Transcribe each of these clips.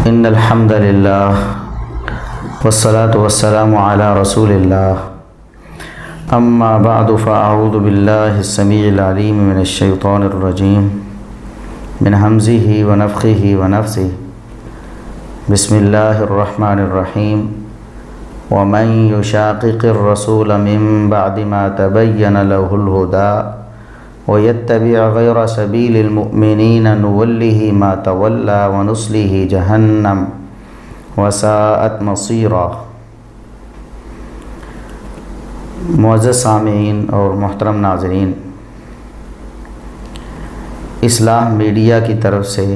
ان الحمد للہ والصلاة والسلام علی رسول اللہ اما بعد فاعوذ باللہ السمیع العلیم من الشیطان الرجیم من حمزہ ونفخہ ونفثہ بسم اللہ الرحمن الرحیم ومن یشاقق الرسول من بعد ما تبین له الہدی وَيَتَّبِعْ غَيْرَ سَبِيلِ الْمُؤْمِنِينَ نُوَلِّهِ مَا تَوَلَّى وَنُصْلِهِ جَهَنَّمَ وَسَاءَتْ مَصِيرًا۔ معزز سامعین اور محترم ناظرین، اصلاح میڈیا کی طرف سے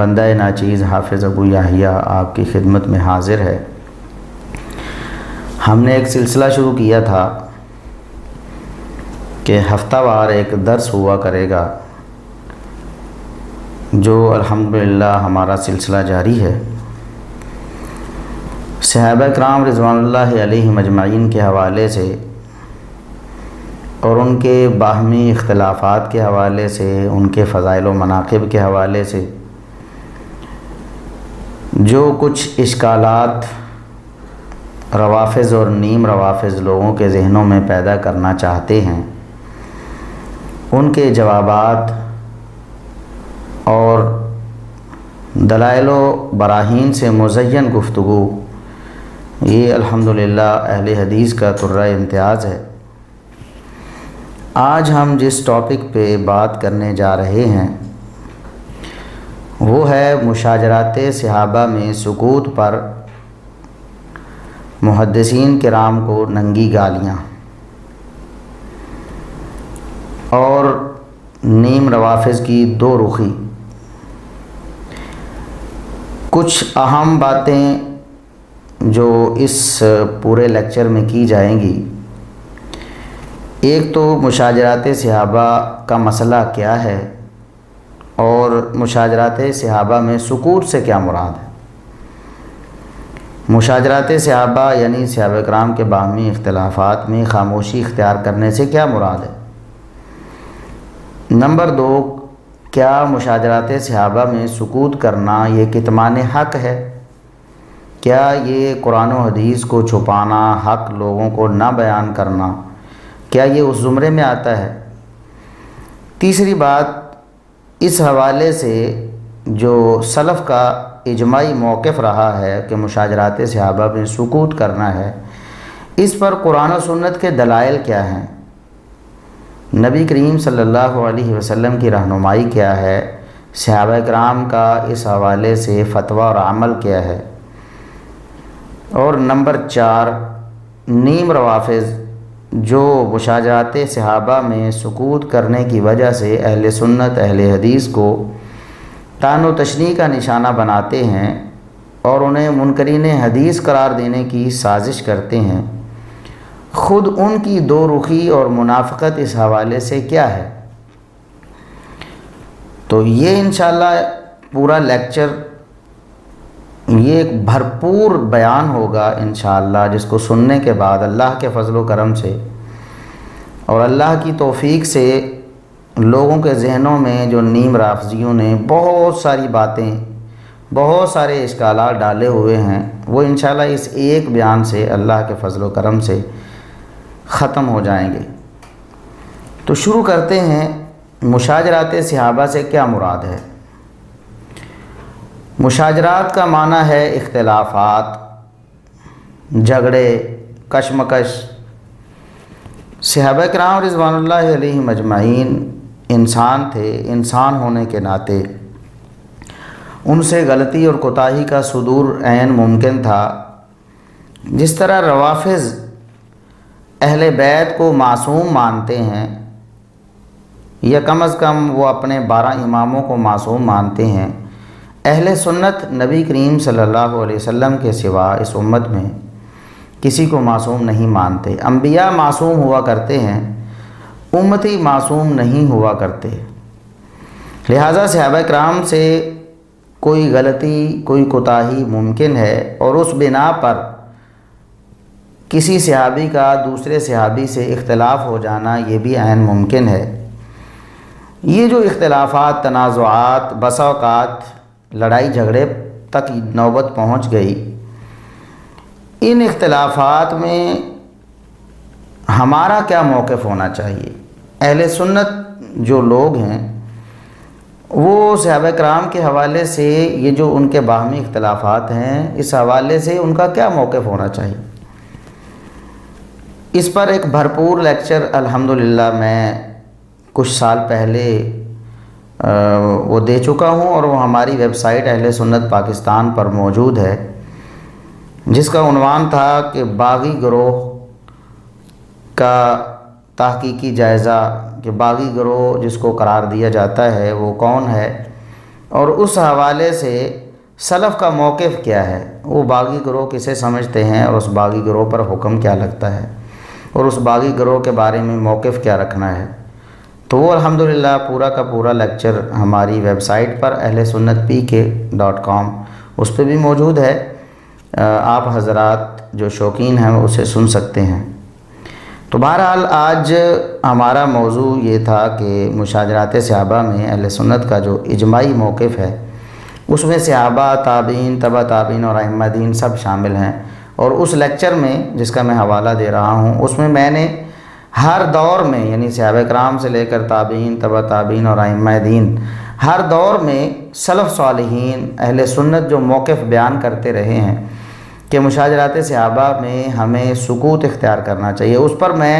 بندہ ناچیز حافظ ابو یحییٰ آپ کی خدمت میں حاضر ہے۔ ہم نے ایک سلسلہ شروع کیا تھا کہ ہفتہ وار ایک درس ہوا کرے گا، جو الحمدللہ ہمارا سلسلہ جاری ہے۔ صحابہ کرام رضوان اللہ علیہم اجمعین کے حوالے سے اور ان کے باہمی اختلافات کے حوالے سے، ان کے فضائل و مناقب کے حوالے سے جو کچھ اشکالات روافض اور نیم روافض لوگوں کے ذہنوں میں پیدا کرنا چاہتے ہیں، ان کے جوابات اور دلائل و براہین سے مزین گفتگو، یہ الحمدللہ اہل حدیث کا طرہ امتیاز ہے۔ آج ہم جس ٹاپک پہ بات کرنے جا رہے ہیں وہ ہے مشاجرات صحابہ میں سکوت پر محدثین کرام کو ننگی گالیاں اور نیم روافض کی دو رخی۔ کچھ اہم باتیں جو اس پورے لیکچر میں کی جائیں گی، ایک تو مشاجرات صحابہ کا مسئلہ کیا ہے اور مشاجرات صحابہ میں سکوت سے کیا مراد ہے۔ مشاجرات صحابہ یعنی صحابہ کرام کے باہمی اختلافات میں خاموشی اختیار کرنے سے کیا مراد ہے۔ نمبر دو، کیا مشاجرات صحابہ میں سکوت کرنا یہ کتمان حق ہے؟ کیا یہ قرآن و حدیث کو چھپانا، حق لوگوں کو نہ بیان کرنا، کیا یہ اس زمرے میں آتا ہے؟ تیسری بات، اس حوالے سے جو سلف کا اجماعی موقف رہا ہے کہ مشاجرات صحابہ میں سکوت کرنا ہے، اس پر قرآن و سنت کے دلائل کیا ہیں؟ نبی کریم صلی اللہ علیہ وسلم کی رہنمائی کیا ہے؟ صحابہ کرام کا اس حوالے سے فتویٰ اور عمل کیا ہے؟ اور نمبر چار، نیم روافض جو مشاجرات صحابہ میں سکوت کرنے کی وجہ سے اہل سنت اہل حدیث کو طعن و تشنیع کا نشانہ بناتے ہیں اور انہیں منکرین حدیث قرار دینے کی سازش کرتے ہیں، خود ان کی دو رخی اور منافقت اس حوالے سے کیا ہے؟ تو یہ انشاءاللہ پورا لیکچر، یہ ایک بھرپور بیان ہوگا انشاءاللہ، جس کو سننے کے بعد اللہ کے فضل و کرم سے اور اللہ کی توفیق سے لوگوں کے ذہنوں میں جو نیم رافضیوں نے بہت ساری باتیں، بہت سارے اشکالات ڈالے ہوئے ہیں، وہ انشاءاللہ اس ایک بیان سے اللہ کے فضل و کرم سے ختم ہو جائیں گے۔ تو شروع کرتے ہیں، مشاجرات صحابہ سے کیا مراد ہے؟ مشاجرات کا معنی ہے اختلافات، جھگڑے، کشمکش۔ صحابہ کرام رضوان اللہ علیہم اجمعین انسان تھے، انسان ہونے کے ناطے ان سے غلطی اور کوتاہی کا صدور عین ممکن تھا۔ جس طرح روافض اہل بیت کو معصوم مانتے ہیں، یا کم از کم وہ اپنے 12 اماموں کو معصوم مانتے ہیں، اہل سنت نبی کریم صلی اللہ علیہ وسلم کے سوا اس امت میں کسی کو معصوم نہیں مانتے۔ انبیاء معصوم ہوا کرتے ہیں، امتی معصوم نہیں ہوا کرتے۔ لہٰذا صحابہ کرام سے کوئی غلطی، کوئی کوتاہی ممکن ہے، اور اس بنا پر کسی صحابی کا دوسرے صحابی سے اختلاف ہو جانا یہ بھی عین ممکن ہے۔ یہ جو اختلافات، تنازعات، بسا اوقات لڑائی جھگڑے تک نوبت پہنچ گئی۔ ان اختلافات میں ہمارا کیا موقف ہونا چاہیے؟ اہل سنت جو لوگ ہیں وہ صحابہ کرام کے حوالے سے یہ جو ان کے باہمی اختلافات ہیں اس حوالے سے ان کا کیا موقف ہونا چاہیے؟ اس پر ایک بھرپور لیکچر الحمدللہ میں کچھ سال پہلے وہ دے چکا ہوں، اور وہ ہماری ویب سائٹ اہل سنت پاکستان پر موجود ہے، جس کا عنوان تھا کہ باغی گروہ کا تحقیقی جائزہ، کہ باغی گروہ جس کو قرار دیا جاتا ہے وہ کون ہے، اور اس حوالے سے سلف کا موقف کیا ہے، وہ باغی گروہ کسے سمجھتے ہیں اور اس باغی گروہ پر حکم کیا لگتا ہے، اور اس باغی گروہ کے بارے میں موقف کیا رکھنا ہے۔ تو وہ الحمدللہ پورا کا پورا لیکچر ہماری ویب سائٹ پر ahlsunnatpk.com اس پہ بھی موجود ہے، آپ حضرات جو شوقین ہیں وہ اسے سن سکتے ہیں۔ تو بہرحال آج ہمارا موضوع یہ تھا کہ مشاجرات صحابہ میں اہل سنت کا جو اجماعی موقف ہے اس میں صحابہ، تابعین، تبع تابعین اور ائمہ دین سب شامل ہیں، اور اس لیکچر میں جس کا میں حوالہ دے رہا ہوں اس میں نے ہر دور میں، یعنی صحابہ کرام سے لے کر تابعین، تبع تابعین اور ائمہ دین، ہر دور میں سلف صالحین اہل سنت جو موقف بیان کرتے رہے ہیں کہ مشاجرات صحابہ میں ہمیں سکوت اختیار کرنا چاہیے، اس پر میں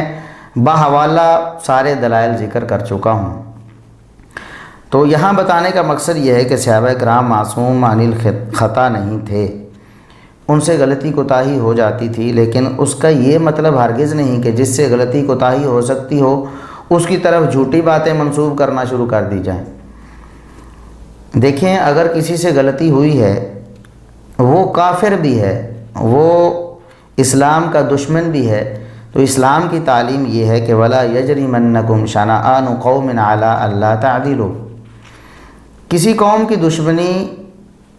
بحوالہ سارے دلائل ذکر کر چکا ہوں۔ تو یہاں بتانے کا مقصد یہ ہے کہ صحابہ کرام معصوم عن الخطا نہیں تھے، ان سے غلطی کوتاہی ہو جاتی تھی، لیکن اس کا یہ مطلب ہرگز نہیں کہ جس سے غلطی کوتاہی ہو سکتی ہو اس کی طرف جھوٹی باتیں منسوب کرنا شروع کر دی جائیں۔ دیکھیں، اگر کسی سے غلطی ہوئی ہے، وہ کافر بھی ہے، وہ اسلام کا دشمن بھی ہے، تو اسلام کی تعلیم یہ ہے کہ وَلَا يَجْرِمَنَّكُمْ شَنَآنُ قَوْمٍ عَلَىٰ أَلَّا تَعْدِلُوا۔ کسی قوم کی دشمنی،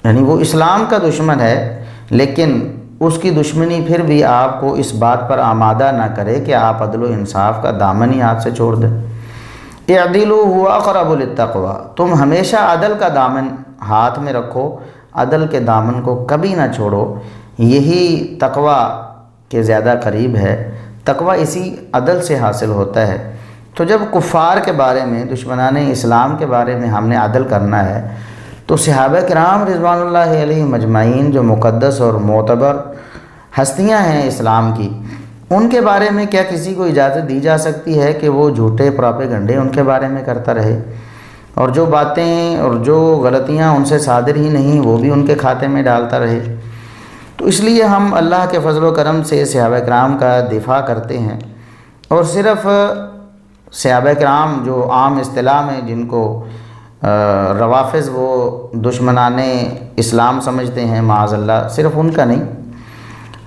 یعنی وہ اسلام کا دشمن ہے لیکن اس کی دشمنی پھر بھی آپ کو اس بات پر آمادہ نہ کرے کہ آپ عدل و انصاف کا دامن ہی ہاتھ سے چھوڑ دیں۔ اعدلوا هو اقرب للتقوی، تم ہمیشہ عدل کا دامن ہاتھ میں رکھو، عدل کے دامن کو کبھی نہ چھوڑو، یہی تقوی کے زیادہ قریب ہے، تقوی اسی عدل سے حاصل ہوتا ہے۔ تو جب کفار کے بارے میں، دشمنان اسلام کے بارے میں ہم نے عدل کرنا ہے تو صحابہ کرام رضوان اللہ علیہ مجمعین جو مقدس اور معتبر ہستیاں ہیں اسلام کی، ان کے بارے میں کیا کسی کو اجازت دی جا سکتی ہے کہ وہ جھوٹے پراپیگنڈے ان کے بارے میں کرتا رہے، اور جو باتیں اور جو غلطیاں ان سے صادر ہی نہیں وہ بھی ان کے کھاتے میں ڈالتا رہے؟ تو اس لیے ہم اللہ کے فضل و کرم سے صحابہ کرام کا دفاع کرتے ہیں، اور صرف صحابہ کرام جو عام اصطلاح میں جن کو روافض وہ دشمنان اسلام سمجھتے ہیں معاذ اللہ، صرف ان کا نہیں،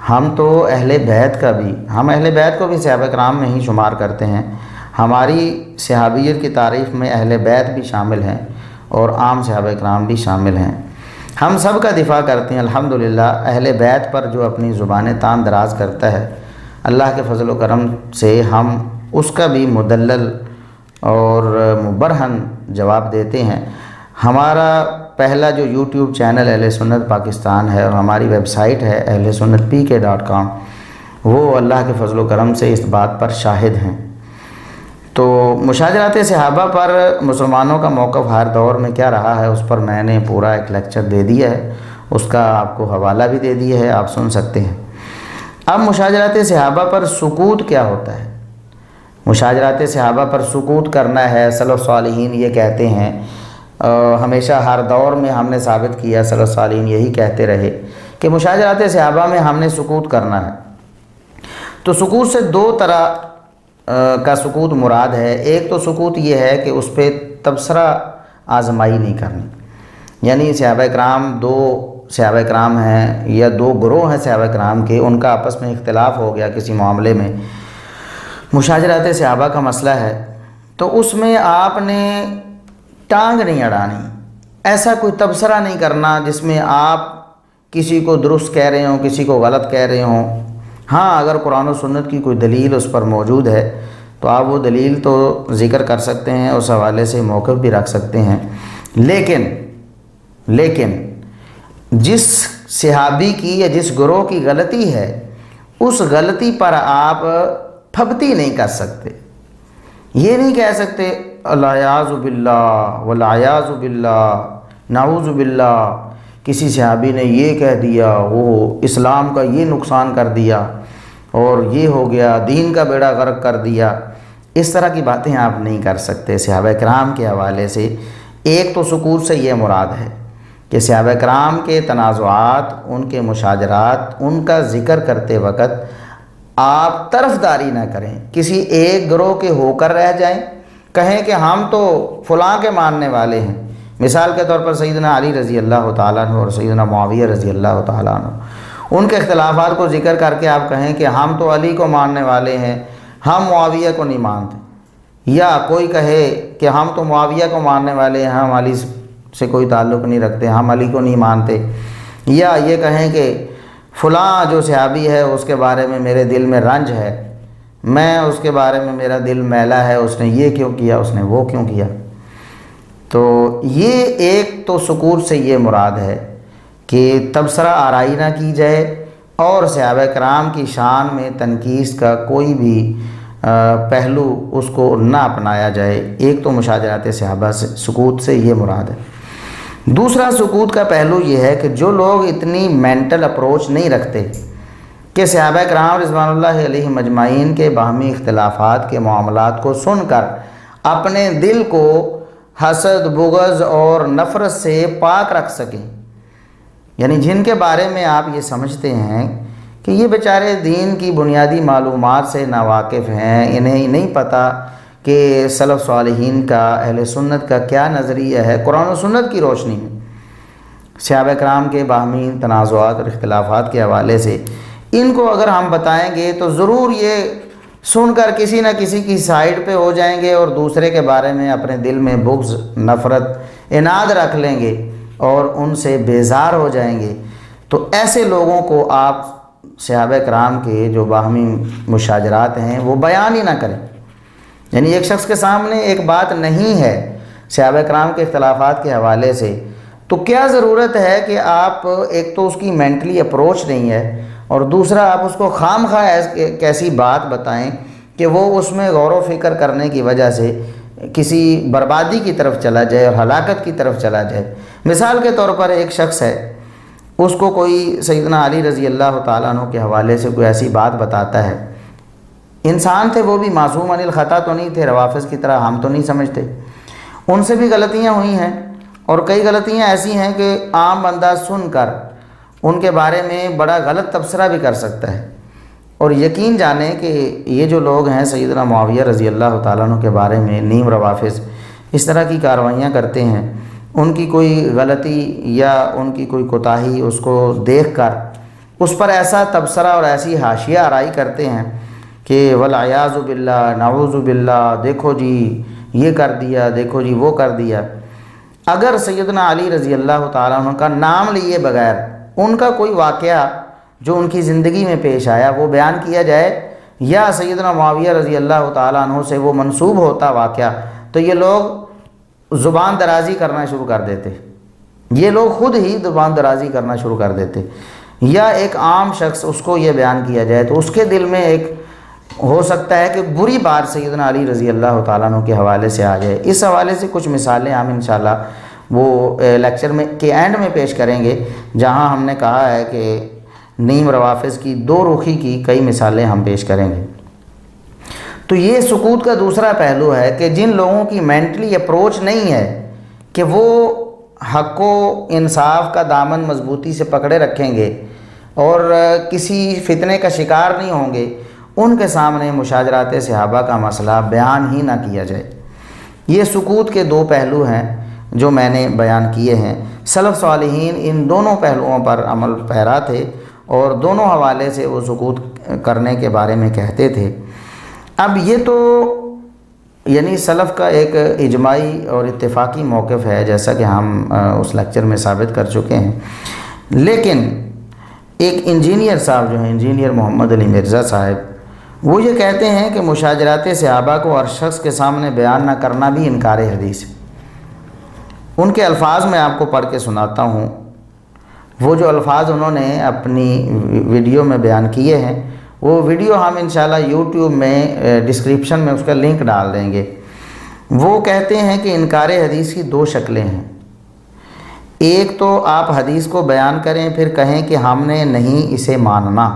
ہم تو اہل بیت کا بھی، ہم اہل بیت کو بھی صحابہ کرام میں ہی شمار کرتے ہیں، ہماری صحابیت کی تعریف میں اہل بیت بھی شامل ہیں اور عام صحابہ کرام بھی شامل ہیں، ہم سب کا دفاع کرتے ہیں الحمدللہ۔ اہل بیت پر جو اپنی زبان تان دراز کرتا ہے، اللہ کے فضل و کرم سے ہم اس کا بھی مدلل اور مبرہن جواب دیتے ہیں۔ ہمارا پہلا جو یوٹیوب چینل اہل سنت پاکستان ہے اور ہماری ویب سائٹ ہے ahlsunnatpk.com، وہ اللہ کے فضل و کرم سے اس بات پر شاہد ہیں۔ تو مشاجرات صحابہ پر مسلمانوں کا موقف ہر دور میں کیا رہا ہے اس پر میں نے پورا ایک لیکچر دے دیا ہے، اس کا آپ کو حوالہ بھی دے دیا ہے، آپ سن سکتے ہیں۔ اب مشاجرات صحابہ پر سکوت کیا ہوتا ہے؟ مشاجرات صحابہ پر سکوت کرنا ہے، سلف صالحین یہ کہتے ہیں، ہمیشہ ہر دور میں ہم نے ثابت کیا، سلف صالحین یہی کہتے رہے کہ مشاجرات صحابہ میں ہم نے سکوت کرنا ہے۔ تو سکوت سے دو طرح کا سکوت مراد ہے، ایک تو سکوت یہ ہے کہ اس پہ تبصرہ آزمائی نہیں کرنی، یعنی صحابہ کرام دو صحابہ کرام ہیں یا دو گروہ ہیں صحابہ کرام کے، ان کا آپس میں اختلاف ہو گیا کسی معاملے میں، مشاجرات صحابہ کا مسئلہ ہے، تو اس میں آپ نے ٹانگ نہیں اڑانی، ایسا کوئی تبصرہ نہیں کرنا جس میں آپ کسی کو درست کہہ رہے ہوں، کسی کو غلط کہہ رہے ہوں۔ ہاں، اگر قرآن و سنت کی کوئی دلیل اس پر موجود ہے تو آپ وہ دلیل تو ذکر کر سکتے ہیں، اس حوالے سے موقف بھی رکھ سکتے ہیں، لیکن جس صحابی کی یا جس گروہ کی غلطی ہے اس غلطی پر آپ پھبتی نہیں کر سکتے، یہ نہیں کہہ سکتے العیاذ باللہ والعیاذ باللہ نعوذ باللہ کسی صحابی نے یہ کہہ دیا، وہ اسلام کا یہ نقصان کر دیا اور یہ ہو گیا، دین کا بیڑا غرق کر دیا، اس طرح کی باتیں آپ نہیں کر سکتے صحابہ کرام کے حوالے سے۔ ایک تو سکوت سے یہ مراد ہے کہ صحابہ کرام کے تنازعات، ان کے مشاجرات، ان کا ذکر کرتے وقت آپ طرفداری نہ کریں، کسی ایک گروہ کے ہو کر رہ جائیں، کہیں کہ ہم تو فلاں کے ماننے والے ہیں۔ مثال کے طور پر سیدنا علی رضی اللہ تعالیٰ عنہ اور سیدنا معاویہ رضی اللہ تعالیٰ عنہ، ان کے اختلافات کو ذکر کر کے آپ کہیں کہ ہم تو علی کو ماننے والے ہیں، ہم معاویہ کو نہیں مانتے، یا کوئی کہے کہ ہم تو معاویہ کو ماننے والے ہیں، ہم علی سے کوئی تعلق نہیں رکھتے، ہم علی کو نہیں مانتے، یا یہ کہیں کہ فلاں جو صحابی ہے اس کے بارے میں میرے دل میں رنج ہے، میں اس کے بارے میں میرا دل میلا ہے، اس نے یہ کیوں کیا، اس نے وہ کیوں کیا۔ تو یہ ایک تو سکوت سے یہ مراد ہے کہ تبصرہ آرائی نہ کی جائے اور صحابہ کرام کی شان میں تنقیص کا کوئی بھی پہلو اس کو نہ اپنایا جائے۔ ایک تو مشاجرات صحابہ سے سکوت سے یہ مراد ہے۔ دوسرا سکوت کا پہلو یہ ہے کہ جو لوگ اتنی مینٹل اپروچ نہیں رکھتے کہ صحابہ کرام رضوان اللہ علیہ مجمعین کے باہمی اختلافات کے معاملات کو سن کر اپنے دل کو حسد، بغض اور نفرت سے پاک رکھ سکیں، یعنی جن کے بارے میں آپ یہ سمجھتے ہیں کہ یہ بیچارے دین کی بنیادی معلومات سے ناواقف ہیں، انہیں نہیں پتہ کہ سلف صالحین کا، اہل سنت کا کیا نظریہ ہے قرآن و سنت کی روشنی میں صحابہ کرام کے باہمی تنازعات اور اختلافات کے حوالے سے، ان کو اگر ہم بتائیں گے تو ضرور یہ سن کر کسی نہ کسی کی سائیڈ پہ ہو جائیں گے اور دوسرے کے بارے میں اپنے دل میں بغض، نفرت، اناد رکھ لیں گے اور ان سے بیزار ہو جائیں گے۔ تو ایسے لوگوں کو آپ صحابہ کرام کے جو باہمی مشاجرات ہیں وہ بیان ہی نہ کریں، یعنی ایک شخص کے سامنے ایک بات نہیں ہے صحابہ کرام کے اختلافات کے حوالے سے، تو کیا ضرورت ہے کہ آپ ایک تو اس کی مینٹلی اپروچ نہیں ہے اور دوسرا آپ اس کو خام خواہ کیسی بات بتائیں کہ وہ اس میں غور و فکر کرنے کی وجہ سے کسی بربادی کی طرف چلا جائے اور ہلاکت کی طرف چلا جائے۔ مثال کے طور پر ایک شخص ہے، اس کو کوئی سیدنا علی رضی اللہ تعالیٰ عنہ کے حوالے سے کوئی ایسی بات بتاتا ہے، انسان تھے وہ بھی، معصوم عن الخطا تو نہیں تھے، روافظ کی طرح ہم تو نہیں سمجھتے، ان سے بھی غلطیاں ہوئی ہیں اور کئی غلطیاں ایسی ہیں کہ عام بندہ سن کر ان کے بارے میں بڑا غلط تبصرہ بھی کر سکتا ہے۔ اور یقین جانیں کہ یہ جو لوگ ہیں سیدنا معاویہ رضی اللہ تعالیٰ عنہ کے بارے میں نیم روافظ اس طرح کی کارروائیاں کرتے ہیں، ان کی کوئی غلطی یا ان کی کوئی کوتاہی اس کو دیکھ کر اس پر ایسا تبصرہ اور ایسی حاشیہ آرائی کرتے ہیں کہ والعیاذ باللہ نعوذ باللہ، دیکھو جی یہ کر دیا، دیکھو جی وہ کر دیا۔ اگر سیدنا علی رضی اللہ تعالیٰ عنہ کا نام لیے بغیر ان کا کوئی واقعہ جو ان کی زندگی میں پیش آیا وہ بیان کیا جائے، یا سیدنا معاویہ رضی اللہ تعالیٰ عنہ سے وہ منسوب ہوتا واقعہ، تو یہ لوگ زبان درازی کرنا شروع کر دیتے، یہ لوگ خود ہی زبان درازی کرنا شروع کر دیتے۔ یا ایک عام شخص اس کو یہ بیان کیا جائے تو اس کے دل میں ایک ہو سکتا ہے کہ بری بات سیدنا علی رضی اللہ تعالیٰ عنہ کے حوالے سے آ جائے۔ اس حوالے سے کچھ مثالیں ہم انشاءاللہ وہ لیکچر میں کے اینڈ میں پیش کریں گے، جہاں ہم نے کہا ہے کہ نیم روافظ کی دو رخی کی کئی مثالیں ہم پیش کریں گے۔ تو یہ سکوت کا دوسرا پہلو ہے کہ جن لوگوں کی مینٹلی اپروچ نہیں ہے کہ وہ حق و انصاف کا دامن مضبوطی سے پکڑے رکھیں گے اور کسی فتنے کا شکار نہیں ہوں گے، ان کے سامنے مشاجرات صحابہ کا مسئلہ بیان ہی نہ کیا جائے۔ یہ سکوت کے دو پہلو ہیں جو میں نے بیان کیے ہیں۔ سلف صالحین ان دونوں پہلوؤں پر عمل پیرا تھے اور دونوں حوالے سے وہ سکوت کرنے کے بارے میں کہتے تھے۔ اب یہ تو یعنی سلف کا ایک اجماعی اور اتفاقی موقف ہے، جیسا کہ ہم اس لیکچر میں ثابت کر چکے ہیں، لیکن ایک انجینئر صاحب جو ہیں، انجینئر محمد علی مرزا صاحب، وہ یہ کہتے ہیں کہ مشاجرات صحابہ کو ہر شخص کے سامنے بیان نہ کرنا بھی انکار حدیث ہے۔ ان کے الفاظ میں آپ کو پڑھ کے سناتا ہوں۔ وہ جو الفاظ انہوں نے اپنی ویڈیو میں بیان کیے ہیں، وہ ویڈیو ہم انشاءاللہ یوٹیوب میں ڈسکرپشن میں اس کا لنک ڈال دیں گے۔ وہ کہتے ہیں کہ انکار حدیث کی دو شکلیں ہیں۔ ایک تو آپ حدیث کو بیان کریں پھر کہیں کہ ہم نے نہیں اسے ماننا،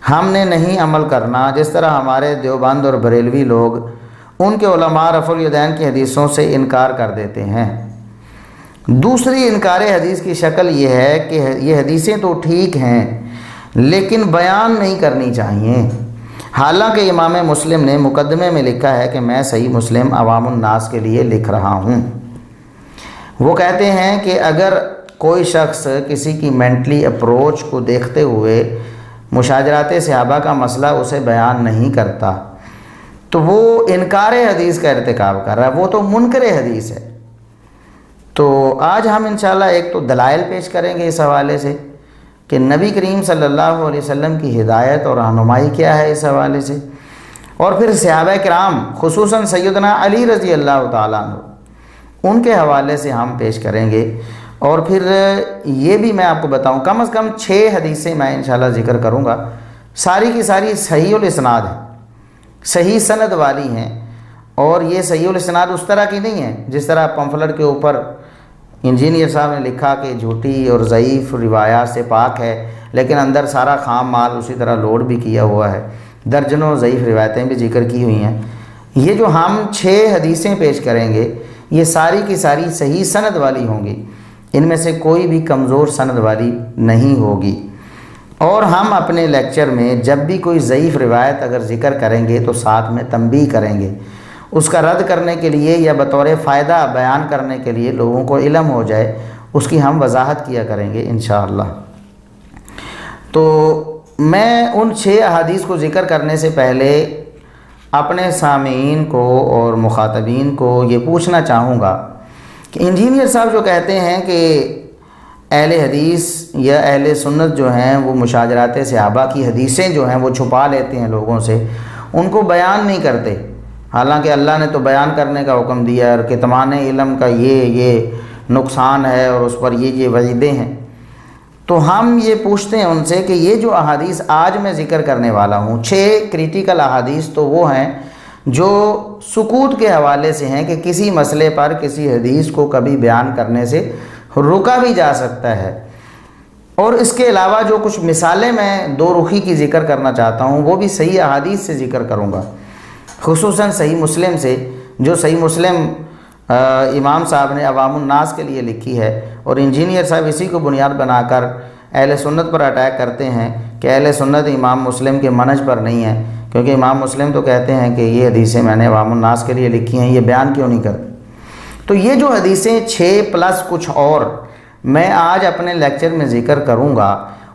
ہم نے نہیں عمل کرنا، جس طرح ہمارے دیوبند اور بریلوی لوگ ان کے علماء رفع الیدین کی حدیثوں سے انکار کر دیتے ہیں۔ دوسری انکار حدیث کی شکل یہ ہے کہ یہ حدیثیں تو ٹھیک ہیں لیکن بیان نہیں کرنی چاہیے، حالانکہ امام مسلم نے مقدمے میں لکھا ہے کہ میں صحیح مسلم عوام الناس کے لیے لکھ رہا ہوں۔ وہ کہتے ہیں کہ اگر کوئی شخص کسی کی مینٹلی اپروچ کو دیکھتے ہوئے مشاجرات صحابہ کا مسئلہ اسے بیان نہیں کرتا تو وہ انکار حدیث کا ارتکاب کر رہا ہے، وہ تو منکر حدیث ہے۔ تو آج ہم انشاءاللہ ایک تو دلائل پیش کریں گے اس حوالے سے کہ نبی کریم صلی اللہ علیہ وسلم کی ہدایت اور رہنمائی کیا ہے اس حوالے سے، اور پھر صحابہ کرام خصوصاً سیدنا علی رضی اللہ تعالیٰ عنہ ان کے حوالے سے ہم پیش کریں گے۔ اور پھر یہ بھی میں آپ کو بتاؤں، کم از کم 6 حدیثیں میں انشاءاللہ ذکر کروں گا، ساری کی ساری صحیح الاسناد ہیں، صحیح سند والی ہیں، اور یہ صحیح الاسناد اس طرح کی نہیں ہے جس طرح پمفلٹ کے اوپر انجینئر صاحب نے لکھا کہ جھوٹی اور ضعیف روایات سے پاک ہے، لیکن اندر سارا خام مال اسی طرح لوڈ بھی کیا ہوا ہے، درجنوں ضعیف روایتیں بھی ذکر کی ہوئی ہیں۔ یہ جو ہم 6 حدیثیں پیش کریں گے یہ ساری کی ساری صحیح سند والی ہوں گی، ان میں سے کوئی بھی کمزور سند والی نہیں ہوگی۔ اور ہم اپنے لیکچر میں جب بھی کوئی ضعیف روایت اگر ذکر کریں گے تو ساتھ میں تنبیہ کریں گے، اس کا رد کرنے کے لیے یا بطور فائدہ بیان کرنے کے لیے لوگوں کو علم ہو جائے، اس کی ہم وضاحت کیا کریں گے انشاءاللہ۔ تو میں ان 6 احادیث کو ذکر کرنے سے پہلے اپنے سامعین کو اور مخاطبین کو یہ پوچھنا چاہوں گا کہ انجینئر صاحب جو کہتے ہیں کہ اہل حدیث یا اہل سنت جو ہیں وہ مشاجرات صحابہ کی حدیثیں جو ہیں وہ چھپا لیتے ہیں لوگوں سے، ان کو بیان نہیں کرتے، حالانکہ اللہ نے تو بیان کرنے کا حکم دیا ہے اور کتمان علم کا یہ نقصان ہے اور اس پر یہ وعیدیں ہیں۔ تو ہم یہ پوچھتے ہیں ان سے کہ یہ جو احادیث آج میں ذکر کرنے والا ہوں، 6 کریٹیکل احادیث تو وہ ہیں جو سکوت کے حوالے سے ہیں کہ کسی مسئلے پر کسی حدیث کو کبھی بیان کرنے سے رکا بھی جا سکتا ہے، اور اس کے علاوہ جو کچھ مثالیں میں دو رخی کی ذکر کرنا چاہتا ہوں وہ بھی صحیح احادیث سے ذکر کروں گا، خصوصاً صحیح مسلم سے، جو صحیح مسلم امام صاحب نے عوام الناس کے لیے لکھی ہے، اور انجینئر صاحب اسی کو بنیاد بنا کر اہل سنت پر اٹیک کرتے ہیں کہ اہل سنت امام مسلم کے منہج پر نہیں ہے، کیونکہ امام مسلم تو کہتے ہیں کہ یہ حدیثیں میں نے عوام الناس کے لیے لکھی ہیں، یہ بیان کیوں نہیں کرتے؟ تو یہ جو حدیثیں 6 پلس کچھ اور میں آج اپنے لیکچر میں ذکر کروں گا،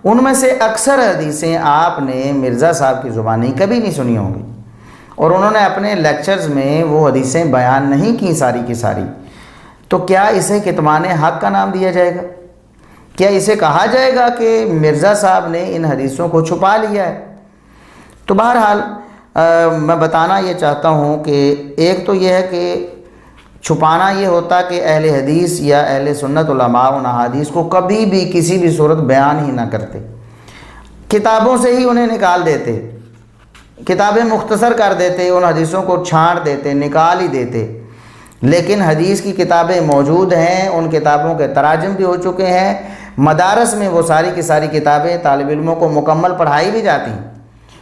ان میں سے اکثر حدیثیں آپ نے مرزا صاحب کی زبانی کبھی نہیں سنی ہوں گی، اور انہوں نے اپنے لیکچرز میں وہ حدیثیں بیان نہیں کی ساری کی ساری۔ تو کیا اسے کتمان حق کا نام دیا جائے گا؟ کیا اسے کہا جائے گا کہ مرزا صاحب نے ان حدیثوں کو چھپا لیا ہے؟ تو بہرحال میں بتانا یہ چاہتا ہوں کہ ایک تو یہ ہے کہ چھپانا یہ ہوتا کہ اہل حدیث یا اہل سنت علماء ان احادیث کو کبھی بھی کسی بھی صورت بیان ہی نہ کرتے، کتابوں سے ہی انہیں نکال دیتے، کتابیں مختصر کر دیتے، ان حدیثوں کو چھانٹ دیتے، نکال ہی دیتے۔ لیکن حدیث کی کتابیں موجود ہیں، ان کتابوں کے تراجم بھی ہو چکے ہیں، مدارس میں وہ ساری کی ساری کتابیں طالب علموں کو مکمل پڑھائی بھی جاتی ہیں،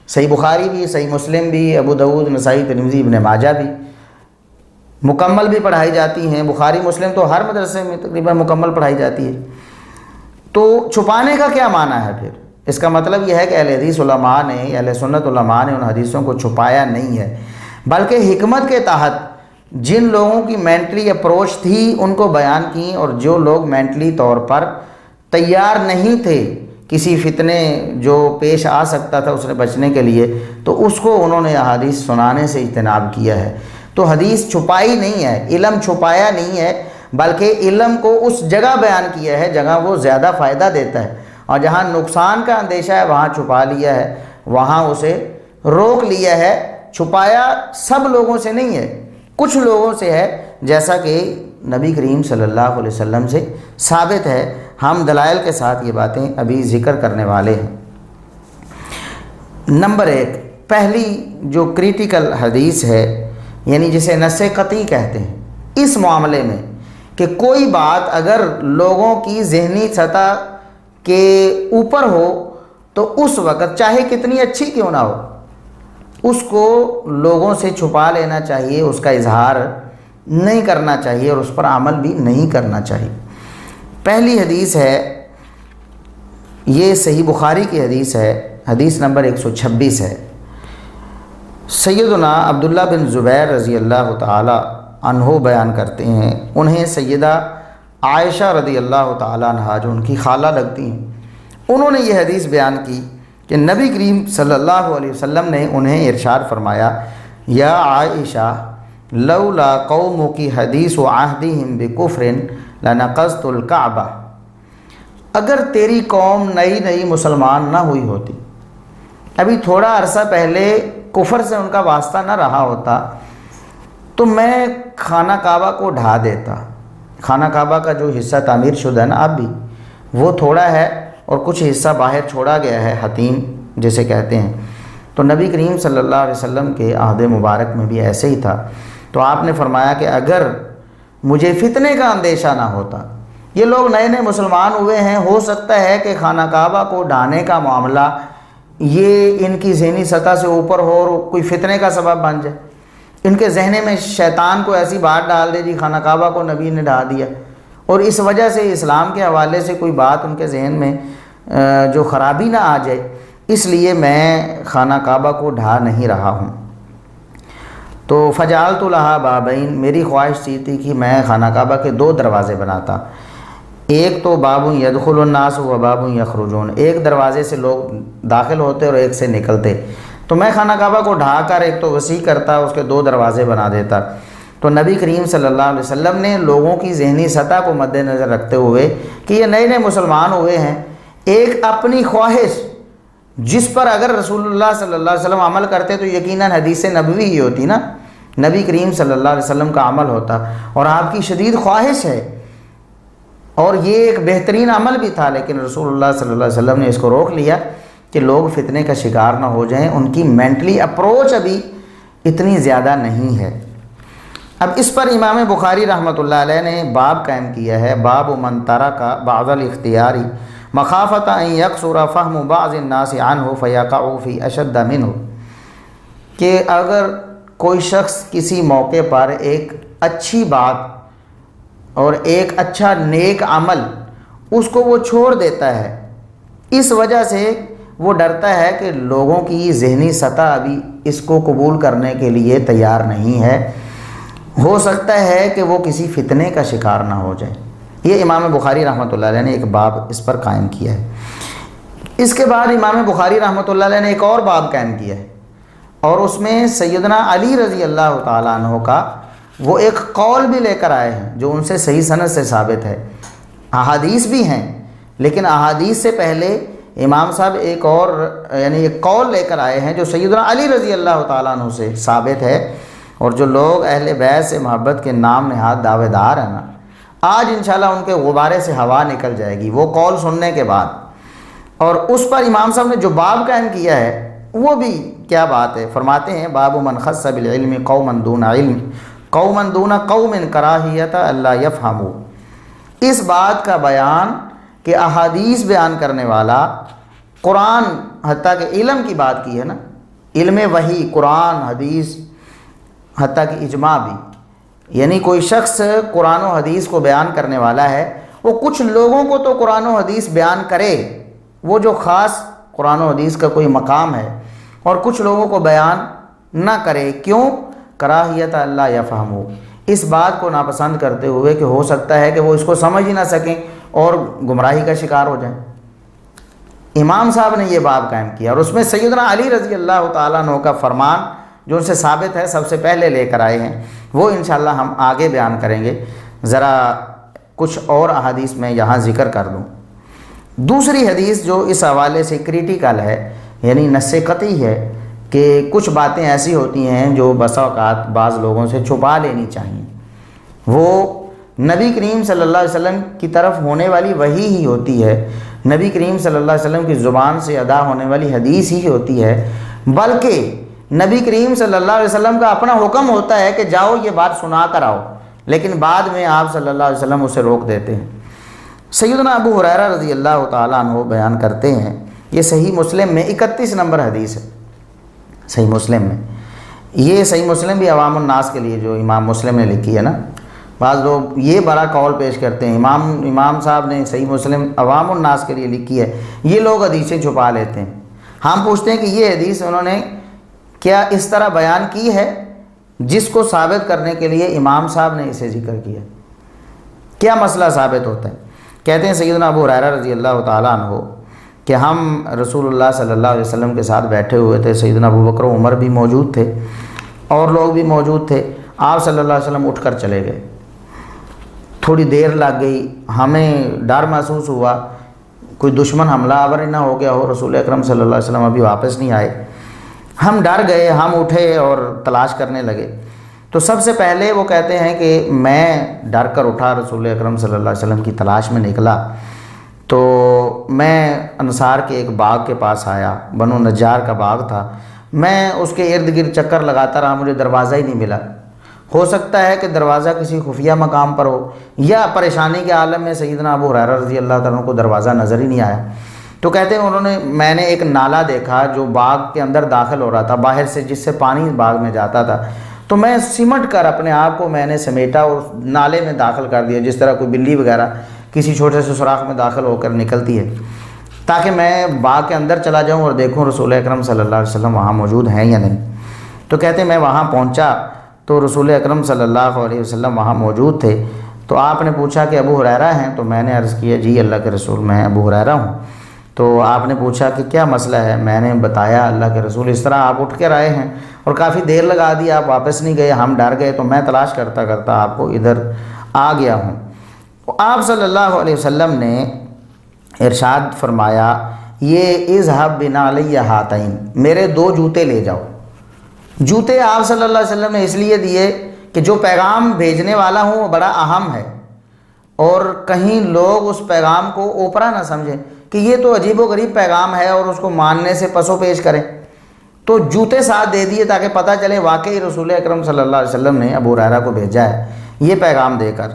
صحیح بخاری بھی، صحیح مسلم بھی، ابو داؤد، نسائی، ترمذی، ابن ماجہ بھی مکمل بھی پڑھائی جاتی ہیں، بخاری مسلم تو ہر مدرسے میں تقریباً مکمل پڑھائی جاتی ہے۔ تو چھپانے کا کیا معنی ہے پھر؟ اس کا مطلب یہ ہے کہ اہل حدیث علماء نے یا اہل سنت علماء نے ان حدیثوں کو چھپایا نہیں ہے، بلکہ حکمت کے تحت جن لوگوں کی مینٹلی اپروچ تھی ان کو بیان کی، اور جو لوگ مینٹلی طور پر تیار نہیں تھے کسی فتنے جو پیش آ سکتا تھا اس سے بچنے کے لیے، تو اس کو انہوں نے احادیث سنانے سے اجتناب کیا ہے۔ تو حدیث چھپائی نہیں ہے، علم چھپایا نہیں ہے، بلکہ علم کو اس جگہ بیان کیا ہے جگہ وہ زیادہ فائدہ دیتا ہے، اور جہاں نقصان کا اندیشہ ہے وہاں چھپا لیا ہے، وہاں اسے روک لیا ہے۔ چھپایا سب لوگوں سے نہیں ہے، کچھ لوگوں سے ہے، جیسا کہ نبی کریم صلی اللہ علیہ وسلم سے ثابت ہے۔ ہم دلائل کے ساتھ یہ باتیں ابھی ذکر کرنے والے ہیں۔ نمبر 1، پہلی جو کریٹیکل حدیث ہے، یعنی جسے نص قطعی کہتے ہیں، اس معاملے میں کہ کوئی بات اگر لوگوں کی ذہنی سطح کے اوپر ہو تو اس وقت چاہے کتنی اچھی کیوں نہ ہو، اس کو لوگوں سے چھپا لینا چاہیے، اس کا اظہار نہیں کرنا چاہیے اور اس پر عمل بھی نہیں کرنا چاہیے۔ پہلی حدیث ہے، یہ صحیح بخاری کی حدیث ہے، حدیث نمبر 126 ہے۔ سیدنا عبداللہ بن زبیر رضی اللہ تعالی عنہ بیان کرتے ہیں، انہیں سیدہ عائشہ رضی اللہ تعالی عنہ جو ان کی خالہ لگتی ہیں، انہوں نے یہ حدیث بیان کی کہ نبی کریم صلی اللہ علیہ وسلم نے انہیں ارشاد فرمایا، یا عائشہ لولا قومک حدیث عہدہم بکفر لنقضت الکعبہ، اگر تیری قوم نئی مسلمان نہ ہوئی ہوتی، ابھی تھوڑا عرصہ پہلے کفر سے ان کا واسطہ نہ رہا ہوتا، تو میں خانہ کعبہ کو ڈھا دیتا۔ خانہ کعبہ کا جو حصہ تعمیر شدہ ہے نا اب بھی، وہ تھوڑا ہے اور کچھ حصہ باہر چھوڑا گیا ہے، حتیم جسے کہتے ہیں۔ تو نبی کریم صلی اللہ علیہ وسلم کے عہد مبارک میں بھی ایسے ہی تھا۔ تو آپ نے فرمایا کہ اگر مجھے فتنے کا اندیشہ نہ ہوتا، یہ لوگ نئے مسلمان ہوئے ہیں، ہو سکتا ہے کہ خانہ کعبہ کو ڈھانے کا معاملہ یہ ان کی ذہنی سطح سے اوپر ہو اور کوئی فتنے کا سبب بن جائے، ان کے ذہن میں شیطان کو ایسی بات ڈال دے جی خانہ کعبہ کو نبی نے ڈھا دیا، اور اس وجہ سے اسلام کے حوالے سے کوئی بات ان کے ذہن میں جو خرابی نہ آ جائے، اس لیے میں خانہ کعبہ کو ڈھا نہیں رہا ہوں۔ تو فجعلت لہا بابین، میری خواہش تھی کہ میں خانہ کعبہ کے 2 دروازے بناتا، ایک تو باب یدخل الناس و باب یخرجون، ایک دروازے سے لوگ داخل ہوتے اور ایک سے نکلتے، تو میں خانہ کعبہ کو ڈھا کر ایک تو وسیع کرتا، اس کے 2 دروازے بنا دیتا۔ تو نبی کریم صلی اللہ علیہ وسلم نے لوگوں کی ذہنی سطح کو مد نظر رکھتے ہوئے کہ یہ نئے مسلمان ہوئے ہیں، ایک اپنی خواہش جس پر اگر رسول اللہ صلی اللہ علیہ وسلم عمل کرتے تو یقیناً حدیث نبوی ہی ہوتی نا، نبی کریم صلی اللہ علیہ وسلم کا عمل ہوتا، اور آپ کی شدید خواہش ہے اور یہ ایک بہترین عمل بھی تھا، لیکن رسول اللہ صلی اللہ علیہ وسلم نے اس کو روک لیا کہ لوگ فتنے کا شکار نہ ہو جائیں، ان کی مینٹلی اپروچ ابھی اتنی زیادہ نہیں ہے۔ اب اس پر امام بخاری رحمۃ اللہ علیہ نے باب قائم کیا ہے، باب من ترک بعض الاختیاری مخافۃ ان یقصر فہم بعض الناس عنہ فیقع فی اشد منہ، کہ اگر کوئی شخص کسی موقع پر ایک اچھی بات اور ایک اچھا نیک عمل اس کو وہ چھوڑ دیتا ہے، اس وجہ سے وہ ڈرتا ہے کہ لوگوں کی ذہنی سطح ابھی اس کو قبول کرنے کے لیے تیار نہیں ہے، ہو سکتا ہے کہ وہ کسی فتنے کا شکار نہ ہو جائے۔ یہ امام بخاری رحمۃ اللہ علیہ نے ایک باب اس پر قائم کیا ہے۔ اس کے بعد امام بخاری رحمۃ اللہ علیہ نے ایک اور باب قائم کیا ہے، اور اس میں سیدنا علی رضی اللہ تعالیٰ عنہ کا وہ ایک قول بھی لے کر آئے ہیں جو ان سے صحیح سند سے ثابت ہے، احادیث بھی ہیں، لیکن احادیث سے پہلے امام صاحب ایک اور یعنی ایک قول لے کر آئے ہیں جو سیدنا علی رضی اللہ تعالیٰ عنہ سے ثابت ہے، اور جو لوگ اہل بیت سے محبت کے نام نہاد دعوے دار ہیں نا، آج انشاءاللہ ان کے غبارے سے ہوا نکل جائے گی وہ قول سننے کے بعد۔ اور اس پر امام صاحب نے جو باب قائم کیا ہے وہ بھی کیا بات ہے، فرماتے ہیں باب من خص بالعلم قوما دون علم قوما دون قوم کراہیت الا یفہموا، اس بات کا بیان کہ احادیث بیان کرنے والا قرآن حتیٰ کہ علم کی بات کی ہے نا، علم وحی قرآن حدیث حتیٰ کہ اجماع بھی، یعنی کوئی شخص قرآن و حدیث کو بیان کرنے والا ہے، وہ کچھ لوگوں کو تو قرآن و حدیث بیان کرے، وہ جو خاص قرآن و حدیث کا کوئی مقام ہے، اور کچھ لوگوں کو بیان نہ کرے، کیوں؟ کراہیت اللہ یفہموا، اس بات کو ناپسند کرتے ہوئے کہ ہو سکتا ہے کہ وہ اس کو سمجھ ہی نہ سکیں اور گمراہی کا شکار ہو جائیں۔ امام صاحب نے یہ باب قائم کیا، اور اس میں سیدنا علی رضی اللہ تعالیٰ عنہ کا فرمان جو ان سے ثابت ہے سب سے پہلے لے کر آئے ہیں، وہ انشاءاللہ ہم آگے بیان کریں گے۔ ذرا کچھ اور احادیث میں یہاں ذکر کر دوں۔ دوسری حدیث جو اس حوالے سے کریٹیکل ہے، یعنی نص قطعی ہے، کہ کچھ باتیں ایسی ہوتی ہیں جو بسا اوقات بعض لوگوں سے چھپا لینی چاہیے، وہ نبی کریم صلی اللہ علیہ وسلم کی طرف ہونے والی وحی ہی ہوتی ہے، نبی کریم صلی اللہ علیہ وسلم کی زبان سے ادا ہونے والی حدیث ہی ہوتی ہے، بلکہ نبی کریم صلی اللہ علیہ وسلم کا اپنا حکم ہوتا ہے کہ جاؤ یہ بات سنا کر آؤ، لیکن بعد میں آپ صلی اللہ علیہ وسلم اسے روک دیتے ہیں۔ سیدنا ابو ہریرہ رضی اللہ تعالیٰ عنہ بیان کرتے ہیں، یہ صحیح مسلم میں 31 نمبر حدیث ہے، صحیح مسلم میں۔ یہ صحیح مسلم بھی عوام الناس کے لیے جو امام مسلم نے لکھی ہے نا، بعض لوگ یہ بڑا قول پیش کرتے ہیں امام صاحب نے صحیح مسلم عوام الناس کے لیے لکھی ہے، یہ لوگ حدیثیں چھپا لیتے ہیں۔ ہم پوچھتے ہیں کہ یہ حدیث انہوں نے کیا اس طرح بیان کی ہے جس کو ثابت کرنے کے لیے امام صاحب نے اسے ذکر کیا، کیا مسئلہ ثابت ہوتا ہے؟ کہتے ہیں سیدنا ابو ہریرہ رضی اللہ تعالیٰ عنہ کہ ہم رسول اللہ صلی اللہ علیہ وسلم کے ساتھ بیٹھے ہوئے تھے، سیدنا ابو بکر و عمر بھی موجود تھے اور لوگ بھی موجود تھے، آپ صلی اللہ علیہ وسلم اٹھ کر چلے گئے، تھوڑی دیر لگ گئی، ہمیں ڈر محسوس ہوا کوئی دشمن حملہ آور نہ ہو گیا ہو، رسول اکرم صلی اللہ علیہ وسلم ابھی واپس نہیں آئے، ہم ڈر گئے، ہم اٹھے اور تلاش کرنے لگے۔ تو سب سے پہلے وہ کہتے ہیں کہ میں ڈر کر اٹھا، رسول اکرم صلی اللہ علیہ وسلم کی تلاش میں نکلا، تو میں انصار کے ایک باغ کے پاس آیا، بنو نجار کا باغ تھا، میں اس کے ارد گرد چکر لگاتا رہا، مجھے دروازہ ہی نہیں ملا۔ ہو سکتا ہے کہ دروازہ کسی خفیہ مقام پر ہو، یا پریشانی کے عالم میں سیدنا ابو ہریرہ رضی اللہ تعالیٰ عنہ کو دروازہ نظر ہی نہیں آیا۔ تو کہتے ہیں میں نے ایک نالا دیکھا جو باغ کے اندر داخل ہو رہا تھا باہر سے، جس سے پانی باغ میں جاتا تھا، تو میں سمٹ کر اپنے آپ کو میں نے سمیٹا اور نالے میں داخل کر دیا، جس طرح کوئی بلی وغیرہ کسی چھوٹے سے سوراخ میں داخل ہو کر نکلتی ہے، تاکہ میں باغ کے اندر چلا جاؤں اور دیکھوں رسول اکرم صلی اللہ علیہ وسلم وہاں موجود ہیں یا نہیں۔ تو کہتے ہیں میں وہاں پہنچا تو رسول اکرم صلی اللہ علیہ وسلم وہاں موجود تھے، تو آپ نے پوچھا کہ ابو ہریرہ ہیں؟ تو میں نے عرض کیا جی اللہ کے رسول میں ابو ہریرہ ہوں۔ تو آپ نے پوچھا کہ کیا مسئلہ ہے؟ میں نے بتایا اللہ کے رسول اس طرح آپ اٹھ کر آئے ہیں اور کافی دیر لگا دی، آپ واپس نہیں گئے، ہم ڈر گئے، تو میں تلاش کرتا کرتا آپ کو ادھر آ گیا ہوں۔ آپ صلی اللہ علیہ وسلم نے ارشاد فرمایا یہ اذهب بنعلی ہاتین، میرے 2 جوتے لے جاؤ۔ جوتے آپ صلی اللہ علیہ وسلم نے اس لیے دیے کہ جو پیغام بھیجنے والا ہوں وہ بڑا اہم ہے، اور کہیں لوگ اس پیغام کو اوپرا نہ سمجھیں کہ یہ تو عجیب و غریب پیغام ہے اور اس کو ماننے سے پس و پیش کریں، تو جوتے ساتھ دے دیے تاکہ پتہ چلے واقعی رسول اکرم صلی اللہ علیہ وسلم نے ابو ہریرہ کو بھیجا ہے یہ پیغام دے کر۔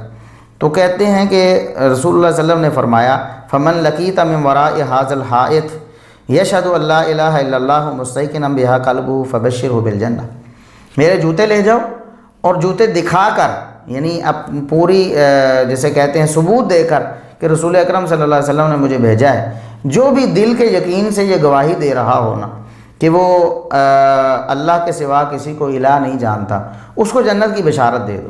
تو کہتے ہیں کہ رسول اللہ صلی اللہ علیہ وسلم نے فرمایا فمن لقیت من وراء هذا الحائط یشهد ان لا الہ الا اللہ مستیقنا بها قلبه فبشره بالجنہ، میرے جوتے لے جاؤ اور جوتے دکھا کر، یعنی پوری جسے کہتے ہیں ثبوت دے کر کہ رسول اکرم صلی اللہ علیہ وسلم نے مجھے بھیجا ہے، جو بھی دل کے یقین سے یہ گواہی دے رہا ہونا کہ وہ اللہ کے سوا کسی کو الہ نہیں جانتا، اس کو جنت کی بشارت دے دو۔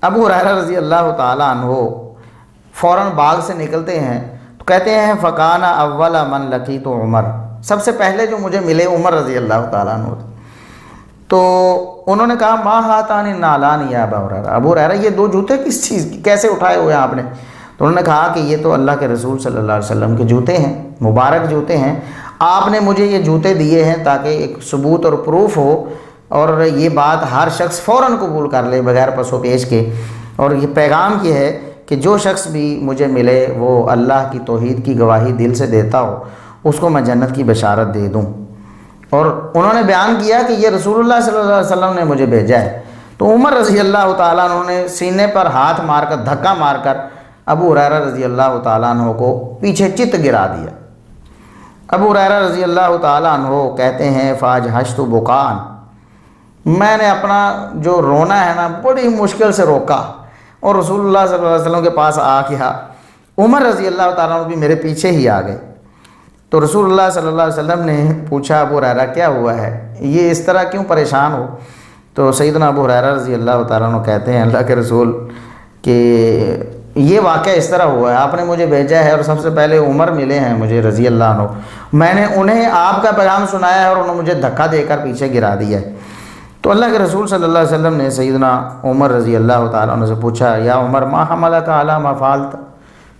ابو ہریرہ رضی اللہ تعالیٰ عنہ فوراً باغ سے نکلتے ہیں تو کہتے ہیں فکان اول من لقیت عمر، سب سے پہلے جو مجھے ملے عمر رضی اللہ تعالیٰ عنہ، تو انہوں نے کہا ما ہاتان النعلان یا ابا ہریرہ، ابو ہریرہ یہ 2 جوتے کس چیز کی، کیسے اٹھائے ہوئے ہیں آپ نے؟ تو انہوں نے کہا کہ یہ تو اللہ کے رسول صلی اللہ علیہ وسلم کے جوتے ہیں، مبارک جوتے ہیں، آپ نے مجھے یہ جوتے دیے ہیں تاکہ ایک ثبوت اور پروف ہو، اور یہ بات ہر شخص فوراً قبول کر لے بغیر پس و پیش کے، اور یہ پیغام یہ ہے کہ جو شخص بھی مجھے ملے وہ اللہ کی توحید کی گواہی دل سے دیتا ہو، اس کو میں جنت کی بشارت دے دوں۔ اور انہوں نے بیان کیا کہ یہ رسول اللہ صلی اللہ علیہ وسلم نے مجھے بھیجا ہے۔ تو عمر رضی اللہ تعالیٰ عنہ نے سینے پر ہاتھ مار کر دھکا مار کر ابو ہریرہ رضی اللہ تعالیٰ عنہ کو پیچھے چت گرا دیا۔ ابو ہریرہ رضی اللہ تعالیٰ عنہ کہتے ہیں فاجہشت بکان، میں نے اپنا جو رونا ہے نا بڑی مشکل سے روکا اور رسول اللہ صلی اللہ علیہ وسلم کے پاس آ گیا۔ عمر رضی اللہ تعالیٰ عنہ بھی میرے پیچھے ہی آ گئے۔ تو رسول اللہ صلی اللہ علیہ وسلم نے پوچھا ابو ہریرہ کیا ہوا ہے، یہ اس طرح کیوں پریشان ہو؟ تو سیدنا ابو ہریرہ رضی اللہ تعالیٰ عنہ کہتے ہیں اللہ کے رسول کہ یہ واقعہ اس طرح ہوا ہے، آپ نے مجھے بھیجا ہے اور سب سے پہلے عمر ملے ہیں مجھے رضی اللہ عنہ، میں نے انہیں آپ کا پیغام سنایا ہے اور انہوں نے مجھے دھکا دے کر پیچھے گرا دیا ہے۔ تو اللہ کے رسول صلی اللہ علیہ وسلم نے سیدنا عمر رضی اللہ تعالیٰ عنہ سے پوچھا یا عمر ما حملک علی ما فعلت،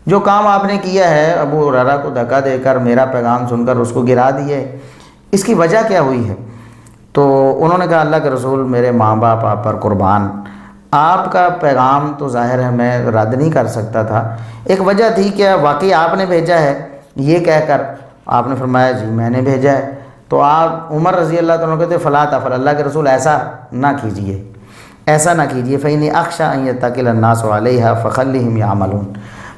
جو کام آپ نے کیا ہے ابو ہریرہ کو دھکا دے کر میرا پیغام سن کر اس کو گرا دیے، اس کی وجہ کیا ہوئی ہے؟ تو انہوں نے کہا اللہ کے رسول میرے ماں باپ آپ پر قربان، آپ کا پیغام تو ظاہر ہے میں رد نہیں کر سکتا تھا، ایک وجہ تھی کہ واقعی آپ نے بھیجا ہے یہ کہہ کر آپ نے فرمایا جی میں نے بھیجا ہے، تو آپ عمر رضی اللہ تعالیٰ عنہ کہتے فلا تفعل، اللہ کے رسول ایسا نہ کیجئے، ایسا نہ کیجئے، فإنی اخشی ان یتکل الناس علیہا فخلہم یعملون،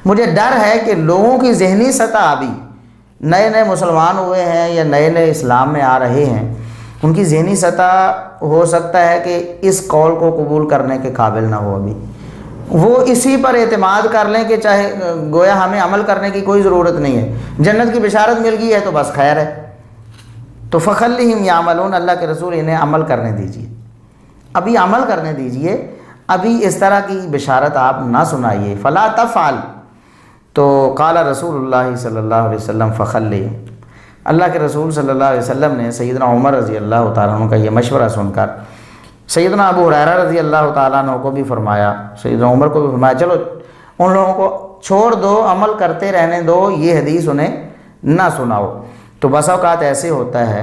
مجھے ڈر ہے کہ لوگوں کی ذہنی سطح ابھی نئے نئے مسلمان ہوئے ہیں یا نئے نئے اسلام میں آ رہے ہیں، ان کی ذہنی سطح ہو سکتا ہے کہ اس قول کو قبول کرنے کے قابل نہ ہو، ابھی وہ اسی پر اعتماد کر لیں کہ چاہے گویا ہمیں عمل کرنے کی کوئی ضرورت نہیں ہے، جنت کی بشارت مل گئی ہے تو بس خیر ہے، تو فخلہم یعملون، اللہ کے رسول انہیں عمل کرنے دیجیے، ابھی عمل کرنے دیجیے، ابھی اس طرح کی بشارت آپ نہ سنائیے، فلا تفعل، تو قال رسول اللہ صلی اللہ علیہ وسلم فخلہم، اللہ کے رسول صلی اللہ علیہ وسلم نے سیدنا عمر رضی اللہ تعالیٰ عنہ کا یہ مشورہ سن کر سیدنا ابو ہریرہ رضی اللہ تعالیٰ عنہ کو بھی فرمایا، سیدنا عمر کو بھی فرمایا چلو ان لوگوں کو چھوڑ دو، عمل کرتے رہنے دو، یہ حدیث انہیں نہ سناؤ۔ تو بسا اوقات ایسے ہوتا ہے،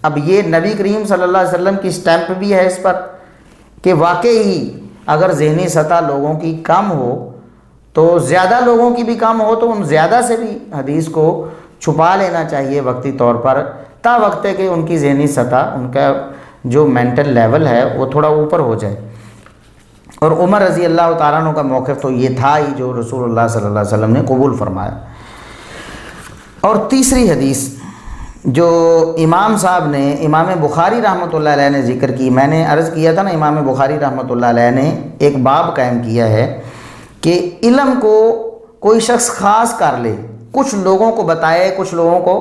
اب یہ نبی کریم صلی اللہ علیہ وسلم کی سٹیمپ بھی ہے اس پر کہ واقعی اگر ذہنی سطح لوگوں کی کم ہو تو زیادہ لوگوں کی بھی کم ہو تو ان زیادہ سے بھی حدیث کو چھپا لینا چاہیے وقتی طور پر، تا وقت ہے کہ ان کی ذہنی سطح، ان کا جو مینٹل لیول ہے وہ تھوڑا اوپر ہو جائے۔ اور عمر رضی اللہ تعالیٰ عنہ کا موقف تو یہ تھا ہی جو رسول اللہ صلی اللہ علیہ وسلم نے قبول فرمایا۔ اور تیسری حدیث جو امام صاحب نے، امام بخاری رحمۃ اللہ علیہ نے ذکر کی، میں نے عرض کیا تھا نا امام بخاری رحمۃ اللہ علیہ نے ایک باب قائم کیا ہے کہ علم کو کوئی شخص خاص کر لے، کچھ لوگوں کو بتائے کچھ لوگوں کو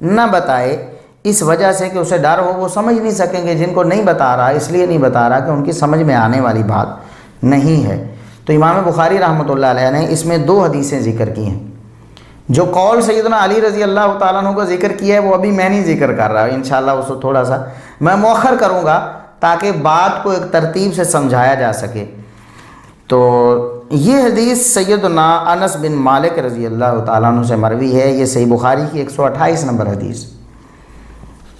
نہ بتائے، اس وجہ سے کہ اسے ڈر ہو وہ سمجھ نہیں سکیں گے، جن کو نہیں بتا رہا اس لیے نہیں بتا رہا کہ ان کی سمجھ میں آنے والی بات نہیں ہے۔ تو امام بخاری رحمۃ اللہ علیہ نے اس میں 2 حدیثیں ذکر کی ہیں، جو قول سیدنا علی رضی اللہ تعالیٰ عنہ کا ذکر کیا ہے وہ ابھی میں نہیں ذکر کر رہا، انشاءاللہ اس کو تھوڑا سا میں مؤخر کروں گا تاکہ بات کو ایک ترتیب سے سمجھایا جا سکے۔ تو یہ حدیث سیدنا انس بن مالک رضی اللہ تعالیٰ عنہ سے مروی ہے، یہ صحیح بخاری کی 128 نمبر حدیث۔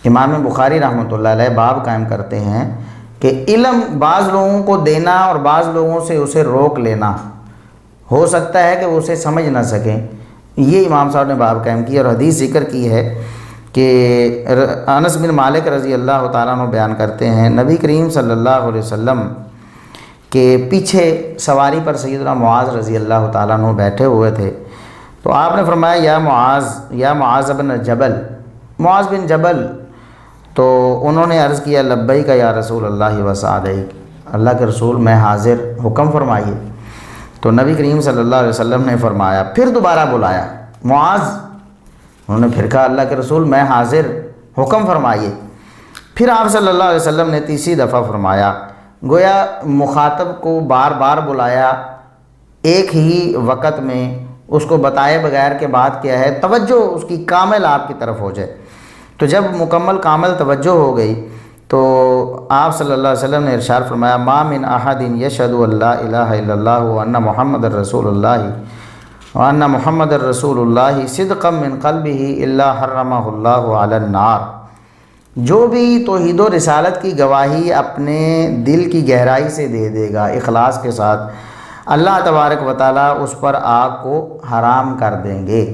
امام بخاری رحمۃ اللہ علیہ باب قائم کرتے ہیں کہ علم بعض لوگوں کو دینا اور بعض لوگوں سے اسے روک لینا، ہو سکتا ہے کہ وہ اسے سمجھ نہ سکیں، یہ امام صاحب نے باب قائم کی۔ اور حدیث ذکر کی ہے کہ انس بن مالک رضی اللہ تعالیٰ عنہ بیان کرتے ہیں نبی کریم صلی اللہ علیہ وسلم کے پیچھے سواری پر سیدنا معاذ رضی اللہ تعالیٰ عنہ بیٹھے ہوئے تھے، تو آپ نے فرمایا یا معاذ بن جبل، معاذ بن جبل، تو انہوں نے عرض کیا لبیک یا رسول اللہ وسعدیک، اللہ کے رسول میں حاضر، حکم فرمائیے۔ تو نبی کریم صلی اللہ علیہ وسلم نے فرمایا، پھر دوبارہ بلایا معاذ، انہوں نے پھر کہا اللہ کے رسول میں حاضر، حکم فرمائیے۔ پھر آپ صلی اللہ علیہ وسلم نے تیسری دفعہ فرمایا، گویا مخاطب کو بار بار بلایا، ایک ہی وقت میں اس کو بتائے بغیر کہ بات کیا ہے، توجہ اس کی کامل آپ کی طرف ہو جائے۔ تو جب مکمل کامل توجہ ہو گئی تو آپ صلی اللہ علیہ وسلم نے ارشاد فرمایا ما من احد یشہد ان لا الہ الا اللہ وان محمد رسول اللہ وان محمد رسول اللہ صدقا من قلبہ الا حرمہ اللہ علی النار، جو بھی توحید و رسالت کی گواہی اپنے دل کی گہرائی سے دے دے گا اخلاص کے ساتھ، اللہ تبارک و تعالیٰ اس پر آگ کو حرام کر دیں گے۔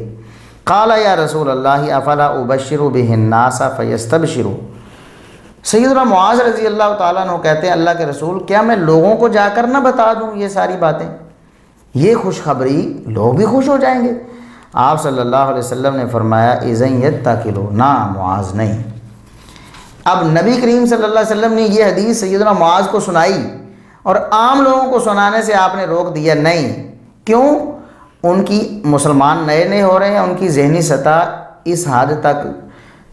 قال یا رسول اللہ افلا ابشر بہ الناس فیستبشروا، سیدنا معاذ رضی اللہ تعالیٰ عنہ کہتے ہیں اللہ کے رسول کیا میں لوگوں کو جا کر نہ بتا دوں یہ ساری باتیں، یہ خوشخبری لوگ بھی خوش ہو جائیں گے؟ آپ صلی اللہ علیہ وسلم نے فرمایا اذن یتکلوا، نہ معاذ نہیں۔ اب نبی کریم صلی اللہ علیہ وسلم نے یہ حدیث سیدنا معاذ کو سنائی اور عام لوگوں کو سنانے سے آپ نے روک دیا، نہیں، کیوں؟ ان کی مسلمان نئے نئے ہو رہے ہیں، ان کی ذہنی سطح اس حد تک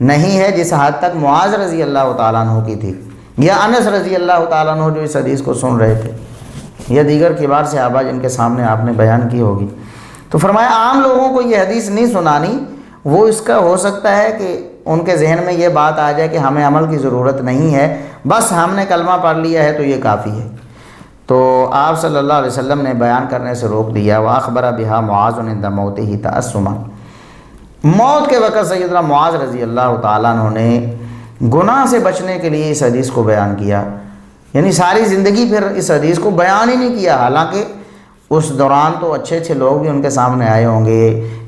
نہیں ہے جس حد تک معاذ رضی اللہ تعالیٰ عنہ کی تھی، یا انس رضی اللہ تعالیٰ عنہ جو اس حدیث کو سن رہے تھے، یا دیگر کبار صحابہ جن کے سامنے آپ نے بیان کی ہوگی۔ تو فرمایا عام لوگوں کو یہ حدیث نہیں سنانی، وہ اس کا ہو سکتا ہے کہ ان کے ذہن میں یہ بات آ جائے کہ ہمیں عمل کی ضرورت نہیں ہے، بس ہم نے کلمہ پڑھ لیا ہے تو یہ کافی ہے۔ تو آپ صلی اللہ علیہ وسلم نے بیان کرنے سے روک دیا۔ وَأَخْبَرَ بِهَا مُعَاذٌ عِنْدَ مَوْتِهِ تَأَسُّمًا، موت کے وقت سیدنا معاذ رضی اللہ تعالیٰ عنہ نے گناہ سے بچنے کے لیے اس حدیث کو بیان کیا، یعنی ساری زندگی پھر اس حدیث کو بیان ہی نہیں کیا، حالانکہ اس دوران تو اچھے اچھے لوگ بھی ان کے سامنے آئے ہوں گے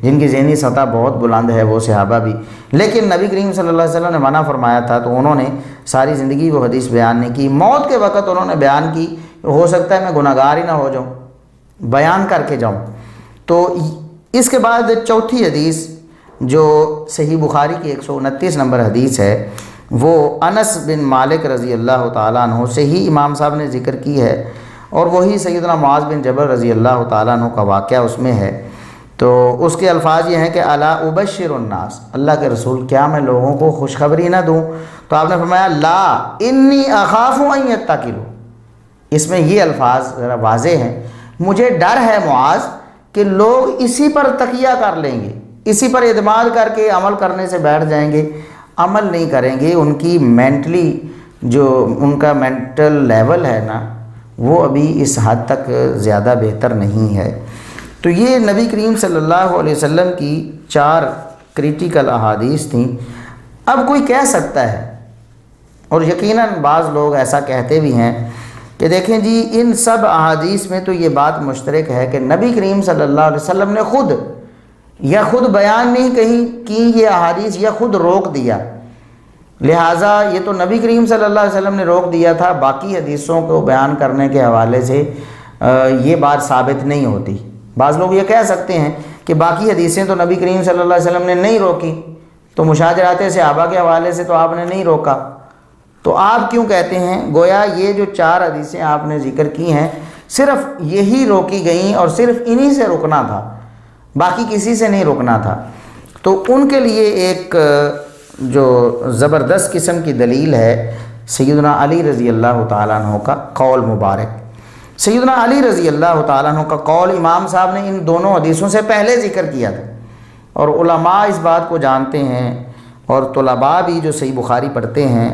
جن کی ذہنی سطح بہت بلند ہے، وہ صحابہ بھی، لیکن نبی کریم صلی اللہ علیہ وسلم نے منع فرمایا تھا تو انہوں نے ساری زندگی وہ حدیث بیان نہیں کی۔ موت کے وقت انہوں نے بیان کی، ہو سکتا ہے میں گناہ گار ہی نہ ہو جاؤں، بیان کر کے جاؤں۔ تو اس کے بعد چوتھی حدیث جو صحیح بخاری کی 129 نمبر حدیث ہے، وہ انس بن مالک رضی اللہ تعالیٰ عنہ سے ہی امام صاحب نے ذکر کی ہے، اور وہی سیدنا معاذ بن جبل رضی اللہ تعالیٰ عنہ کا واقعہ اس میں ہے۔ تو اس کے الفاظ یہ ہیں کہ الا ابشر الناس، اللہ کے رسول کیا میں لوگوں کو خوشخبری نہ دوں؟ تو آپ نے فرمایا لا انی اخاف ان یتکلوا، اس میں یہ الفاظ ذرا واضح ہیں، مجھے ڈر ہے معاذ کہ لوگ اسی پر تکیہ کر لیں گے، اسی پر اعتماد کر کے عمل کرنے سے بیٹھ جائیں گے، عمل نہیں کریں گے، ان کی مینٹلی جو ان کا مینٹل لیول ہے نا وہ ابھی اس حد تک زیادہ بہتر نہیں ہے۔ تو یہ نبی کریم صلی اللہ علیہ وسلم کی 4 کریٹیکل احادیث تھیں۔ اب کوئی کہہ سکتا ہے، اور یقیناً بعض لوگ ایسا کہتے بھی ہیں کہ دیکھیں جی ان سب احادیث میں تو یہ بات مشترک ہے کہ نبی کریم صلی اللہ علیہ وسلم نے خود بیان نہیں کہیں کی یہ احادیث، یا خود روک دیا، لہٰذا یہ تو نبی کریم صلی اللہ علیہ وسلم نے روک دیا تھا، باقی حدیثوں کو بیان کرنے کے حوالے سے یہ بات ثابت نہیں ہوتی۔ بعض لوگ یہ کہہ سکتے ہیں کہ باقی حدیثیں تو نبی کریم صلی اللہ علیہ وسلم نے نہیں روکی، تو مشاجرات صحابہ کے حوالے سے تو آپ نے نہیں روکا، تو آپ کیوں کہتے ہیں؟ گویا یہ جو 4 حدیثیں آپ نے ذکر کی ہیں صرف یہی روکی گئیں اور صرف انہی سے رکنا تھا، باقی کسی سے نہیں رکنا تھا۔ تو ان کے لیے ایک جو زبردست قسم کی دلیل ہے سیدنا علی رضی اللہ تعالیٰ عنہ کا قول مبارک۔ سیدنا علی رضی اللہ تعالیٰ عنہ کا قول امام صاحب نے ان دونوں حدیثوں سے پہلے ذکر کیا تھا، اور علماء اس بات کو جانتے ہیں، اور طلباء بھی جو صحیح بخاری پڑھتے ہیں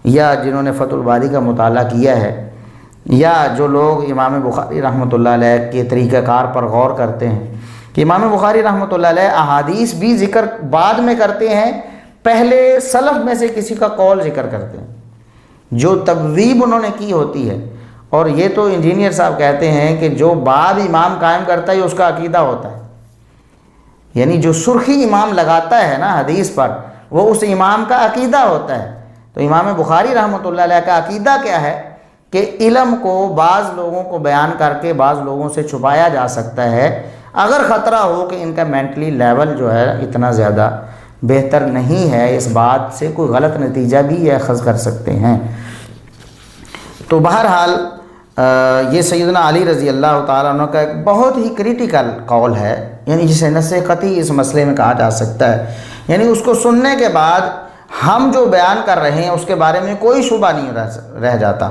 یا جنہوں نے فتح الباری کا مطالعہ کیا ہے، یا جو لوگ امام بخاری رحمۃ اللہ علیہ کے طریقہ کار پر غور کرتے ہیں کہ امام بخاری رحمۃ اللہ علیہ احادیث بھی ذکر بعد میں کرتے ہیں، پہلے سلف میں سے کسی کا قول ذکر کرتے ہیں جو تبویب انہوں نے کی ہوتی ہے، اور یہ تو انجینئر صاحب کہتے ہیں کہ جو باب امام قائم کرتا ہے اس کا عقیدہ ہوتا ہے، یعنی جو سرخی امام لگاتا ہے نا حدیث پر وہ اس امام کا عقیدہ ہوتا ہے۔ تو امام بخاری رحمۃ اللہ علیہ کا عقیدہ کیا ہے کہ علم کو بعض لوگوں کو بیان کر کے بعض لوگوں سے چھپایا جا سکتا ہے، اگر خطرہ ہو کہ ان کا مینٹلی لیول جو ہے اتنا زیادہ بہتر نہیں ہے، اس بات سے کوئی غلط نتیجہ بھی یہ اخذ کر سکتے ہیں۔ تو بہرحال یہ سیدنا علی رضی اللہ تعالیٰ عنہ کا ایک بہت ہی کریٹیکل قول ہے، یعنی جسے نص قطعی اس مسئلے میں کہا جا سکتا ہے، یعنی اس کو سننے کے بعد ہم جو بیان کر رہے ہیں اس کے بارے میں کوئی شبہ نہیں رہ جاتا۔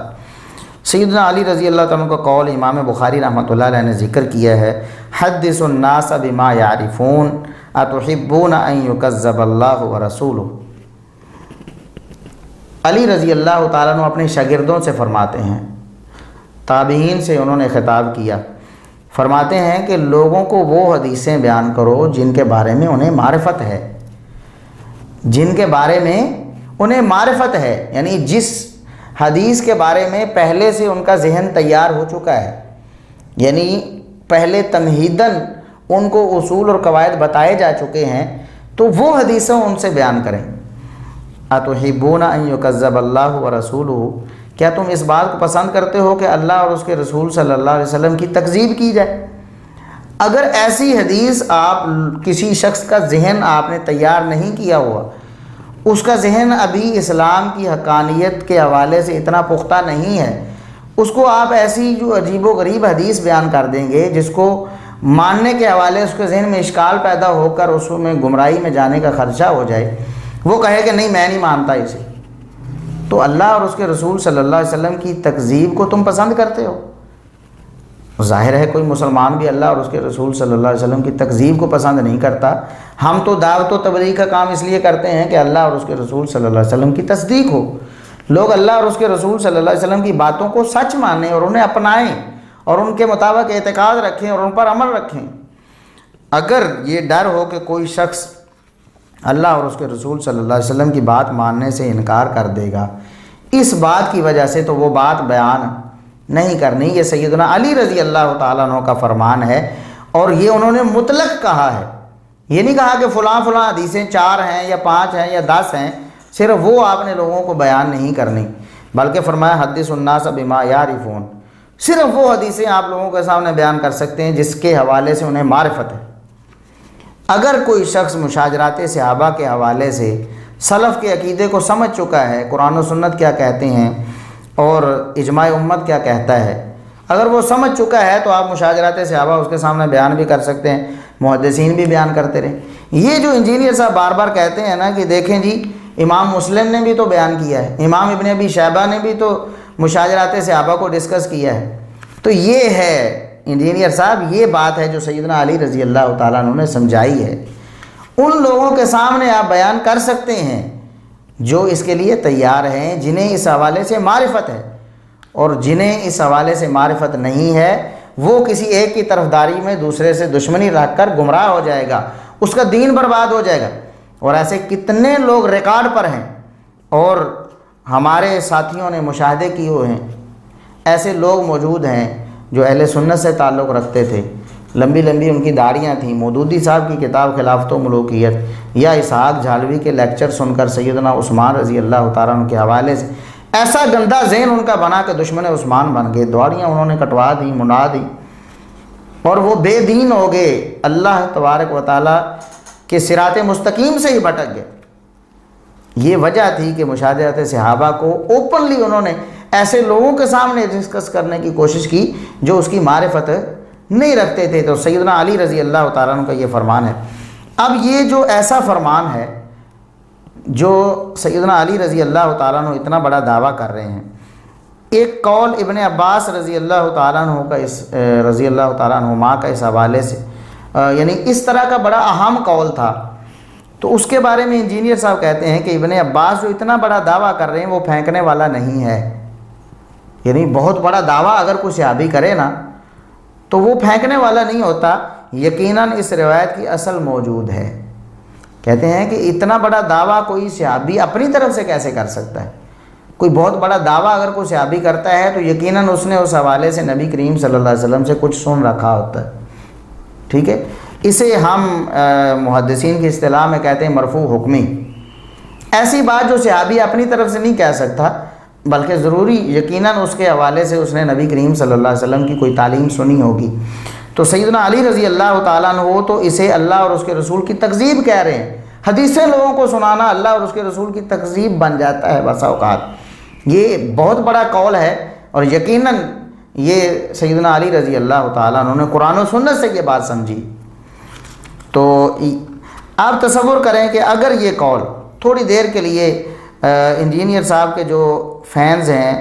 سیدنا علی رضی اللہ تعالیٰ عنہ کا قول امام بخاری رحمۃ اللہ علیہ نے ذکر کیا ہے، حدث الناس بما یعرفون اتحبون ان یکذب اللہ ورسولہ۔ علی رضی اللہ تعالیٰ عنہ اپنے شاگردوں سے فرماتے ہیں، تابعین سے انہوں نے خطاب کیا، فرماتے ہیں کہ لوگوں کو وہ حدیثیں بیان کرو جن کے بارے میں انہیں معرفت ہے، جن کے بارے میں انہیں معرفت ہے، یعنی جس حدیث کے بارے میں پہلے سے ان کا ذہن تیار ہو چکا ہے، یعنی پہلے تمہیداً ان کو اصول اور قواعد بتائے جا چکے ہیں، تو وہ حدیثیں ان سے بیان کریں۔ اتحبون ان یکذب اللہ ورسولہ، کیا تم اس بات کو پسند کرتے ہو کہ اللہ اور اس کے رسول صلی اللہ علیہ وسلم کی تکذیب کی جائے؟ اگر ایسی حدیث آپ کسی شخص کا ذہن آپ نے تیار نہیں کیا ہوا، اس کا ذہن ابھی اسلام کی حقانیت کے حوالے سے اتنا پختہ نہیں ہے، اس کو آپ ایسی جو عجیب و غریب حدیث بیان کر دیں گے جس کو ماننے کے حوالے اس کے ذہن میں اشکال پیدا ہو کر اس میں گمراہی میں جانے کا خدشہ ہو جائے، وہ کہے کہ نہیں میں نہیں مانتا اسے، تو اللہ اور اس کے رسول صلی اللہ علیہ وسلم کی تکذیب کو تم پسند کرتے ہو؟ ظاہر ہے کوئی مسلمان بھی اللہ اور اس کے رسول صلی اللہ علیہ وسلم کی تکذیب کو پسند نہیں کرتا۔ ہم تو دعوت و تبلیغ کا کام اس لیے کرتے ہیں کہ اللہ اور اس کے رسول صلی اللہ علیہ وسلم کی تصدیق ہو، لوگ اللہ اور اس کے رسول صلی اللہ علیہ وسلم کی باتوں کو سچ مانیں اور انہیں اپنائیں اور ان کے مطابق اعتقاد رکھیں اور ان پر عمل رکھیں۔ اگر یہ ڈر ہو کہ کوئی شخص اللہ اور اس کے رسول صلی اللہ علیہ وسلم کی بات ماننے سے انکار کر دے گا، اس بات کی وجہ سے تو وہ بات بیان نہیں کرنی۔ یہ سیدنا علی رضی اللہ تعالیٰ عنہ کا فرمان ہے، اور یہ انہوں نے مطلق کہا ہے۔ یہ نہیں کہا کہ فلاں فلاں حدیثیں 4 ہیں یا 5 ہیں یا 10 ہیں، صرف وہ آپ نے لوگوں کو بیان نہیں کرنی، بلکہ فرمایا حدث الناس بما یعرفون، صرف وہ حدیثیں آپ لوگوں کے سامنے بیان کر سکتے ہیں جس کے حوالے سے انہیں معرفت ہے۔ اگر کوئی شخص مشاجرات صحابہ کے حوالے سے سلف کے عقیدے کو سمجھ چکا ہے، قرآن و سنت کیا کہتے ہیں اور اجماع امت کیا کہتا ہے، اگر وہ سمجھ چکا ہے تو آپ مشاجرات صحابہ اس کے سامنے بیان بھی کر سکتے ہیں، محدثین بھی بیان کرتے رہے۔ یہ جو انجینئر صاحب بار بار کہتے ہیں نا کہ دیکھیں جی امام مسلم نے بھی تو بیان کیا ہے، امام ابن ابی شیبہ نے بھی تو مشاجرات صحابہ کو ڈسکس کیا ہے، تو یہ ہے انجینئر صاحب، یہ بات ہے جو سیدنا علی رضی اللہ تعالیٰ عنہ نے سمجھائی ہے۔ ان لوگوں کے سامنے آپ بیان کر سکتے ہیں جو اس کے لیے تیار ہیں، جنہیں اس حوالے سے معرفت ہے، اور جنہیں اس حوالے سے معرفت نہیں ہے وہ کسی ایک کی طرفداری میں دوسرے سے دشمنی رکھ کر گمراہ ہو جائے گا، اس کا دین برباد ہو جائے گا۔ اور ایسے کتنے لوگ ریکارڈ پر ہیں اور ہمارے ساتھیوں نے مشاہدے کیے ہوئے ہیں، ایسے لوگ موجود ہیں جو اہل سنت سے تعلق رکھتے تھے، لمبی لمبی ان کی داڑھیاں تھیں، مودودی صاحب کی کتاب خلافت و ملوکیت یا اسحاق جھالوی کے لیکچر سن کر سیدنا عثمان رضی اللہ تعالیٰ عنہ کے حوالے سے ایسا گندا ذہن ان کا بنا کہ دشمن عثمان بن گئے، داڑھیاں انہوں نے کٹوا دی، منڈا دی، اور وہ بے دین ہو گئے، اللہ تبارک و تعالیٰ کے صراط مستقیم سے ہی بھٹک گئے۔ یہ وجہ تھی کہ مشاجرات صحابہ کو اوپنلی انہوں نے ایسے لوگوں کے سامنے ڈسکس کرنے کی کوشش کی جو اس کی معرفت نہیں رکھتے تھے۔ تو سیدنا علی رضی اللہ تعالیٰ عنہ کا یہ فرمان ہے۔ اب یہ جو ایسا فرمان ہے جو سیدنا علی رضی اللہ تعالیٰ عنہ اتنا بڑا دعویٰ کر رہے ہیں، ایک قول ابن عباس رضی اللہ تعالیٰ عنہ کا رضی اللہ تعالیٰ عنہما کا اس حوالے سے یعنی اس طرح کا بڑا اہم قول تھا، تو اس کے بارے میں انجینئر صاحب کہتے ہیں کہ ابن عباس جو اتنا بڑا دعویٰ کر رہے ہیں وہ پھینکنے والا نہیں ہے، یعنی بہت بڑا دعویٰ اگر کوئی صحابی کرے نا تو وہ پھینکنے والا نہیں ہوتا، یقیناً اس روایت کی اصل موجود ہے۔ کہتے ہیں کہ اتنا بڑا دعویٰ کوئی صحابی اپنی طرف سے کیسے کر سکتا ہے؟ کوئی بہت بڑا دعویٰ اگر کوئی صحابی کرتا ہے تو یقیناً اس نے اس حوالے سے نبی کریم صلی اللہ علیہ وسلم سے کچھ سن رکھا ہوتا ہے، ٹھیک ہے؟ اسے ہم محدثین کی اصطلاح میں کہتے ہیں مرفوع حکمی۔ ایسی بات جو صحابی اپنی طرف سے نہیں کہہ سکتا، بلکہ ضروری یقیناً اس کے حوالے سے اس نے نبی کریم صلی اللہ علیہ وسلم کی کوئی تعلیم سنی ہوگی۔ تو سیدنا علی رضی اللہ تعالیٰ عنہ تو اسے اللہ اور اس کے رسول کی تکذیب کہہ رہے ہیں۔ حدیثیں لوگوں کو سنانا اللہ اور اس کے رسول کی تکذیب بن جاتا ہے بسا اوقات۔ یہ بہت بڑا قول ہے، اور یقیناً یہ سیدنا علی رضی اللہ تعالیٰ عنہ نے قرآن و سنت سے یہ بات سمجھی۔ تو آپ تصور کریں کہ اگر یہ قول تھوڑی دیر کے لیے انجینئر صاحب کے جو فینز ہیں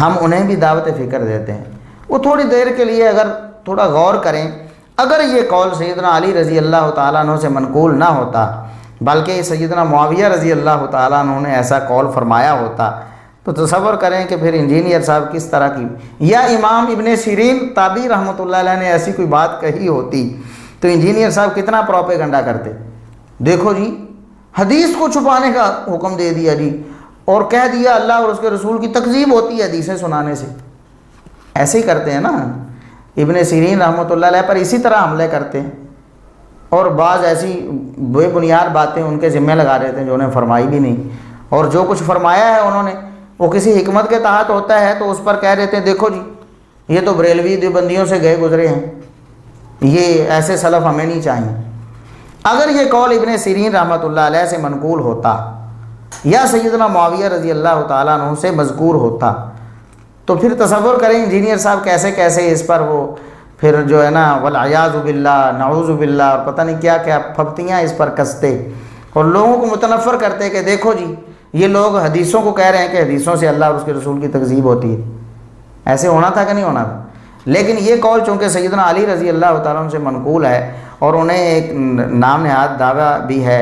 ہم انہیں بھی دعوت فکر دیتے ہیں، وہ تھوڑی دیر کے لیے اگر تھوڑا غور کریں، اگر یہ قول سیدنا علی رضی اللہ تعالیٰ عنہ سے منقول نہ ہوتا بلکہ سیدنا معاویہ رضی اللہ تعالیٰ عنہ نے ایسا قول فرمایا ہوتا، تو تصور کریں کہ پھر انجینئر صاحب کس طرح کی، یا امام ابن سیرین تابعی رحمۃ اللہ علیہ نے ایسی کوئی بات کہی ہوتی تو انجینئر صاحب کتنا پروپیگنڈا کرتے۔ دیکھو جی حدیث کو چھپانے کا حکم دے دیا جی، اور کہہ دیا اللہ اور اس کے رسول کی تکذیب ہوتی ہے حدیثیں سنانے سے۔ ایسے ہی کرتے ہیں نا، ابن سیرین رحمۃ اللہ علیہ پر اسی طرح حملے کرتے ہیں، اور بعض ایسی بے بنیاد باتیں ان کے ذمہ لگا رہتے ہیں جو انہیں فرمائی بھی نہیں، اور جو کچھ فرمایا ہے انہوں نے وہ کسی حکمت کے تحت ہوتا ہے تو اس پر کہہ دیتے ہیں دیکھو جی یہ تو بریلوی دیوبندیوں سے گئے گزرے ہیں، یہ ایسے سلف ہمیں نہیں چاہیے۔ اگر یہ قول ابن سیرین رحمۃ اللہ علیہ سے منقول ہوتا یا سیدنا معاویہ رضی اللہ تعالیٰ عنہ سے مذکور ہوتا تو پھر تصور کریں انجینئر صاحب کیسے کیسے اس پر وہ پھر جو ہے نا والعیاذ باللہ نعوذ باللہ اور پتہ نہیں کیا کیا پھپتیاں اس پر کستے اور لوگوں کو متنفر کرتے کہ دیکھو جی یہ لوگ حدیثوں کو کہہ رہے ہیں کہ حدیثوں سے اللہ اور اس کے رسول کی تکذیب ہوتی ہے۔ ایسے ہونا تھا کہ نہیں ہونا تھا؟ لیکن یہ قول چونکہ سیدنا علی رضی اللہ تعالیٰ عنہ سے منقول ہے اور انہیں ایک نام نہاد دعویٰ بھی ہے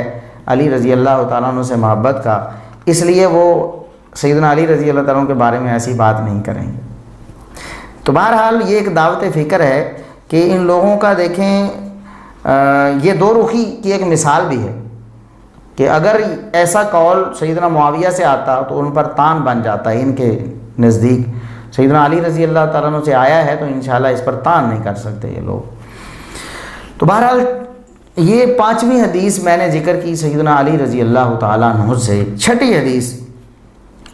علی رضی اللہ تعالیٰ عنہ سے محبت کا، اس لیے وہ سیدنا علی رضی اللہ تعالیٰ عنہ کے بارے میں ایسی بات نہیں کریں گے۔ تو بہرحال یہ ایک دعوت فکر ہے کہ ان لوگوں کا دیکھیں یہ دو رخی کی ایک مثال بھی ہے۔ کہ اگر ایسا قول سیدنا معاویہ سے آتا تو ان پر تان بن جاتا ہے ان کے نزدیک، سیدنا علی رضی اللہ تعالیٰ عنہ سے آیا ہے تو انشاءاللہ اس پر تان نہیں کر سکتے یہ لوگ۔ تو بہرحال یہ 5ویں حدیث میں نے ذکر کی سیدنا علی رضی اللہ تعالیٰ عنہ سے۔ 6ٹھی حدیث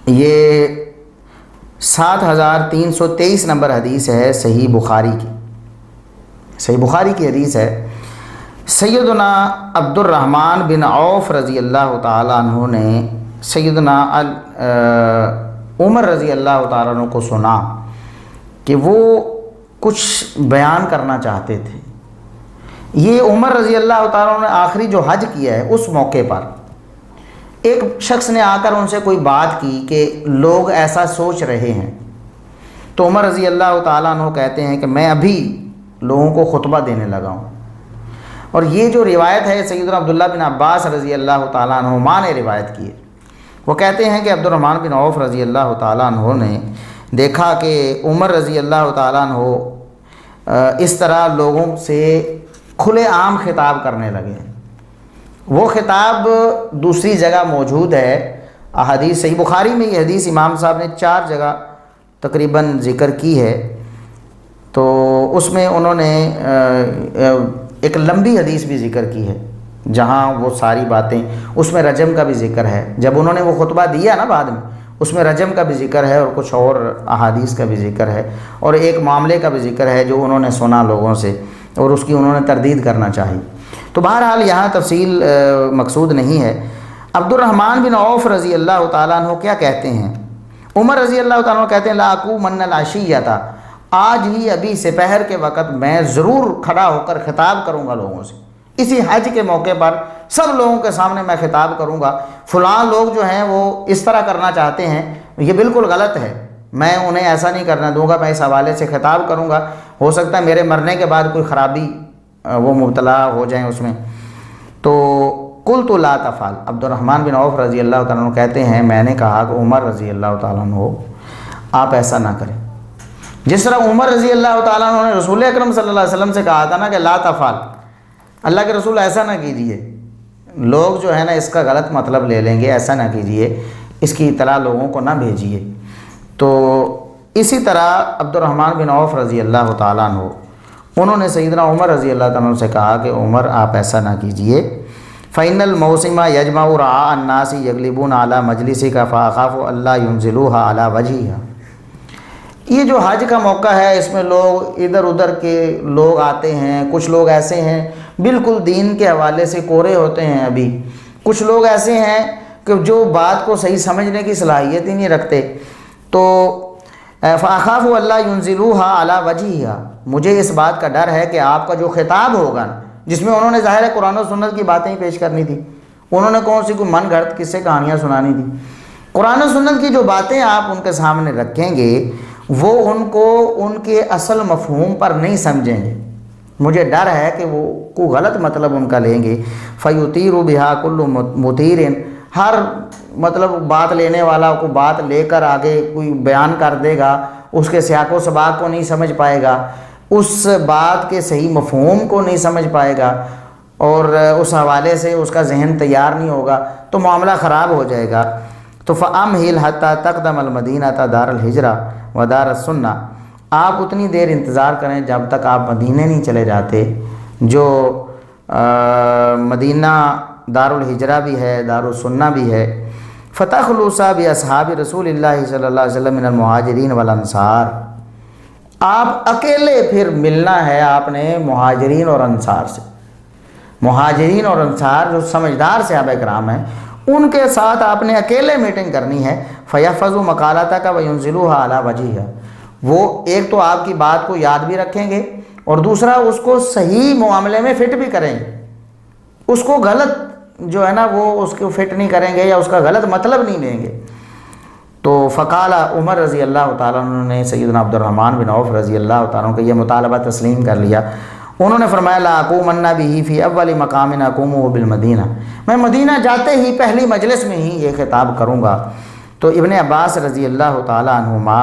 یہ 7323 نمبر حدیث ہے صحیح بخاری کی، صحیح بخاری کی حدیث ہے۔ سیدنا عبد الرحمن بن عوف رضی اللہ تعالیٰ عنہ نے سیدنا عمر رضی اللہ تعالیٰ عنہ کو سنا کہ وہ کچھ بیان کرنا چاہتے تھے۔ یہ عمر رضی اللہ تعالیٰ عنہ نے آخری جو حج کیا ہے اس موقع پر ایک شخص نے آ کر ان سے کوئی بات کی کہ لوگ ایسا سوچ رہے ہیں، تو عمر رضی اللہ تعالیٰ عنہ کہتے ہیں کہ میں ابھی لوگوں کو خطبہ دینے لگا ہوں۔ اور یہ جو روایت ہے سیدنا عبداللہ بن عباس رضی اللہ تعالیٰ عنہما نے روایت کی ہے۔ وہ کہتے ہیں کہ عبد الرحمن بن عوف رضی اللہ تعالیٰ عنہ نے دیکھا کہ عمر رضی اللہ تعالیٰ عنہ اس طرح لوگوں سے کھلے عام خطاب کرنے لگے۔ وہ خطاب دوسری جگہ موجود ہے، احادیث صحیح بخاری میں یہ حدیث امام صاحب نے 4 جگہ تقریباً ذکر کی ہے، تو اس میں انہوں نے ایک لمبی حدیث بھی ذکر کی ہے جہاں وہ ساری باتیں، اس میں رجم کا بھی ذکر ہے، جب انہوں نے وہ خطبہ دیا نا بعد میں اس میں رجم کا بھی ذکر ہے اور کچھ اور احادیث کا بھی ذکر ہے، اور ایک معاملے کا بھی ذکر ہے جو انہوں نے سنا لوگوں سے اور اس کی انہوں نے تردید کرنا چاہی۔ تو بہرحال یہاں تفصیل مقصود نہیں ہے۔ عبد الرحمن بن عوف رضی اللہ تعالیٰ عنہ کیا کہتے ہیں؟ عمر رضی اللہ تعالیٰ عنہ کہتے ہیں لا اقومن العشیۃ، آج ہی ابھی سپہر کے وقت میں ضرور کھڑا ہو کر خطاب کروں گا لوگوں سے، اسی حج کے موقع پر سب لوگوں کے سامنے میں خطاب کروں گا، فلاں لوگ جو ہیں وہ اس طرح کرنا چاہتے ہیں، یہ بالکل غلط ہے، میں انہیں ایسا نہیں کرنا دوں گا، میں اس حوالے سے خطاب کروں گا، ہو سکتا ہے میرے مرنے کے بعد کوئی خرابی وہ مبتلا ہو جائیں اس میں۔ تو قلت لا تفعل، عبد الرحمن بن عوف رضی اللہ تعالیٰ عنہ کہتے ہیں میں نے کہا کہ عمر رضی اللہ تعالیٰ عنہ آپ ایسا نہ کریں، جس طرح عمر رضی اللہ تعالیٰ عنہ نے رسول اکرم صلی اللہ علیہ وسلم سے کہا تھا نا کہ لا تفعل، اللہ کے رسول ایسا نہ کیجئے، لوگ جو ہے نا اس کا غلط مطلب لے لیں گے، ایسا نہ کیجئے، اس کی اطلاع لوگوں کو نہ بھیجیے۔ تو اسی طرح عبد الرحمن بن عوف رضی اللہ تعالیٰ عنہ انہوں نے سیدنا عمر رضی اللہ تعالیٰ عنہ سے کہا کہ عمر آپ ایسا نہ کیجئے، فَإِنَّ الْمَوْسِمَ يَجْمَعُ رَعَاءَ النَّاسِ يَغْلِبُونَ عَلَى مَجْلِسِكَ فَأَخَافُ أَلَّا يُنزِلُوهَا عَلَى وَجْهِهَا۔ یہ جو حج کا موقع ہے اس میں لوگ ادھر ادھر کے لوگ آتے ہیں، کچھ لوگ ایسے ہیں بالکل دین کے حوالے سے کورے ہوتے ہیں، ابھی کچھ لوگ ایسے ہیں کہ جو بات کو صحیح سمجھنے کی صلاحیت ہی نہیں رکھتے، تو فَأَخَافُ أَلَّا يُنزِلُوهَا عَلَى وَجْهِهَا، مجھے اس بات کا ڈر ہے کہ آپ کا جو خطاب ہوگا جس میں انہوں نے ظاہر ہے قرآن و سنت کی باتیں پیش کرنی تھی، انہوں نے کون سی کوئی من گھڑت قصے کہانیاں سنانی تھی، قرآن و سنت کی جو باتیں آپ ان کے سامنے رکھیں گے وہ ان کو ان کے اصل مفہوم پر نہیں سمجھیں گے، مجھے ڈر ہے کہ وہ کوئی غلط مطلب ان کا لیں گے۔ فَيُطِيرُ بِهَا كُلُّ مُطِيرٍ، ہر مطلب بات لینے والا کو بات لے کر آگے کوئی بیان کر دے گا، اس کے سیاق و سباق کو نہیں سمجھ پائے گا، اس بات کے صحیح مفہوم کو نہیں سمجھ پائے گا، اور اس حوالے سے اس کا ذہن تیار نہیں ہوگا تو معاملہ خراب ہو جائے گا۔ تو فَأَمْهِلْ حَتَّى تَقْدَمَ الْمَدِينَةَ دَارَ الْحِجْرَةِ وَدَارَ السُّنَّةِ، آپ اتنی دیر انتظار کریں جب تک آپ مدینہ نہیں چلے جاتے، جو مدینہ دار الحجرہ بھی ہے، دار السنہ بھی ہے۔ فَتَخْلُصَ بِأَصْحَابِ رسول اللہ صلی اللہ علیہ وسلم من المہاجرین والانصار، آپ اکیلے پھر ملنا ہے آپ نے مہاجرین اور انصار سے، مہاجرین اور انصار جو سمجھدار صحابہ کرام ہیں ان کے ساتھ آپ نے اکیلے میٹنگ کرنی ہے۔ فَيَحْفَظُ مَقَالَتَكَ وَيُنزِلُوهَا عَلَى وَجْهِهَا، وہ ایک تو آپ کی بات کو یاد بھی رکھیں گے اور دوسرا اس کو صحیح معاملے میں فٹ بھی کریں گے، اس کو غلط جو ہے نا وہ اس کو فٹ نہیں کریں گے یا اس کا غلط مطلب نہیں لیں گے۔ تو فقال عمر رضی اللہ تعالیٰ عنہ نے سیدنا عبد الرحمن بن عوف رضی اللہ تعالیٰ عنہ کا یہ مطالبہ تسلیم کر لیا، انہوں نے فرمایا لا اقومن بہ فی اول مقام اقومہ بالمدینہ، میں مدینہ جاتے ہی پہلی مجلس میں ہی یہ خطاب کروں گا۔ تو ابن عباس رضی اللہ تعالیٰ عنہما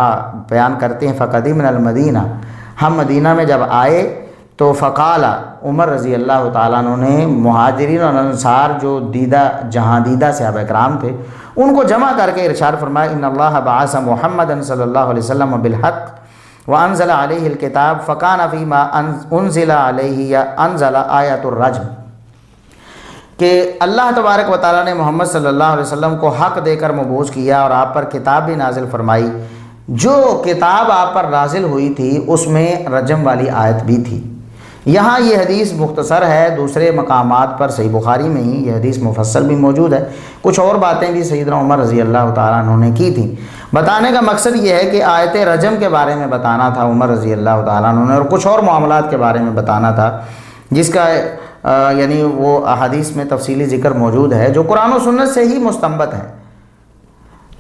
بیان کرتے ہیں فقدمنا المدینہ، ہم مدینہ میں جب آئے تو فقال عمر رضی اللہ تعالیٰ عنہ نے مہاجرین اور انصار جو جہاں دیدہ صحابہ کرام تھے ان کو جمع کر کے ارشاد فرمایا ان اللہ بعث محمد صلی اللہ علیہ وسلم بالحق وانزل علیہ الکتاب فکان فیما انزل علیہ انزل آیت الرجم، کہ اللہ تبارک و تعالیٰ نے محمد صلی اللہ علیہ وسلم کو حق دے کر مبعوث کیا اور آپ پر کتاب بھی نازل فرمائی، جو کتاب آپ پر نازل ہوئی تھی اس میں رجم والی آیت بھی تھی۔ یہاں یہ حدیث مختصر ہے، دوسرے مقامات پر صحیح بخاری میں ہی یہ حدیث مفصل بھی موجود ہے، کچھ اور باتیں بھی سیدنا عمر رضی اللہ تعالیٰ عنہ نے کی تھیں۔ بتانے کا مقصد یہ ہے کہ آیت رجم کے بارے میں بتانا تھا عمر رضی اللہ تعالیٰ عنہ نے، اور کچھ اور معاملات کے بارے میں بتانا تھا جس کا یعنی وہ احادیث میں تفصیلی ذکر موجود ہے جو قرآن و سنت سے ہی مستنبط ہے،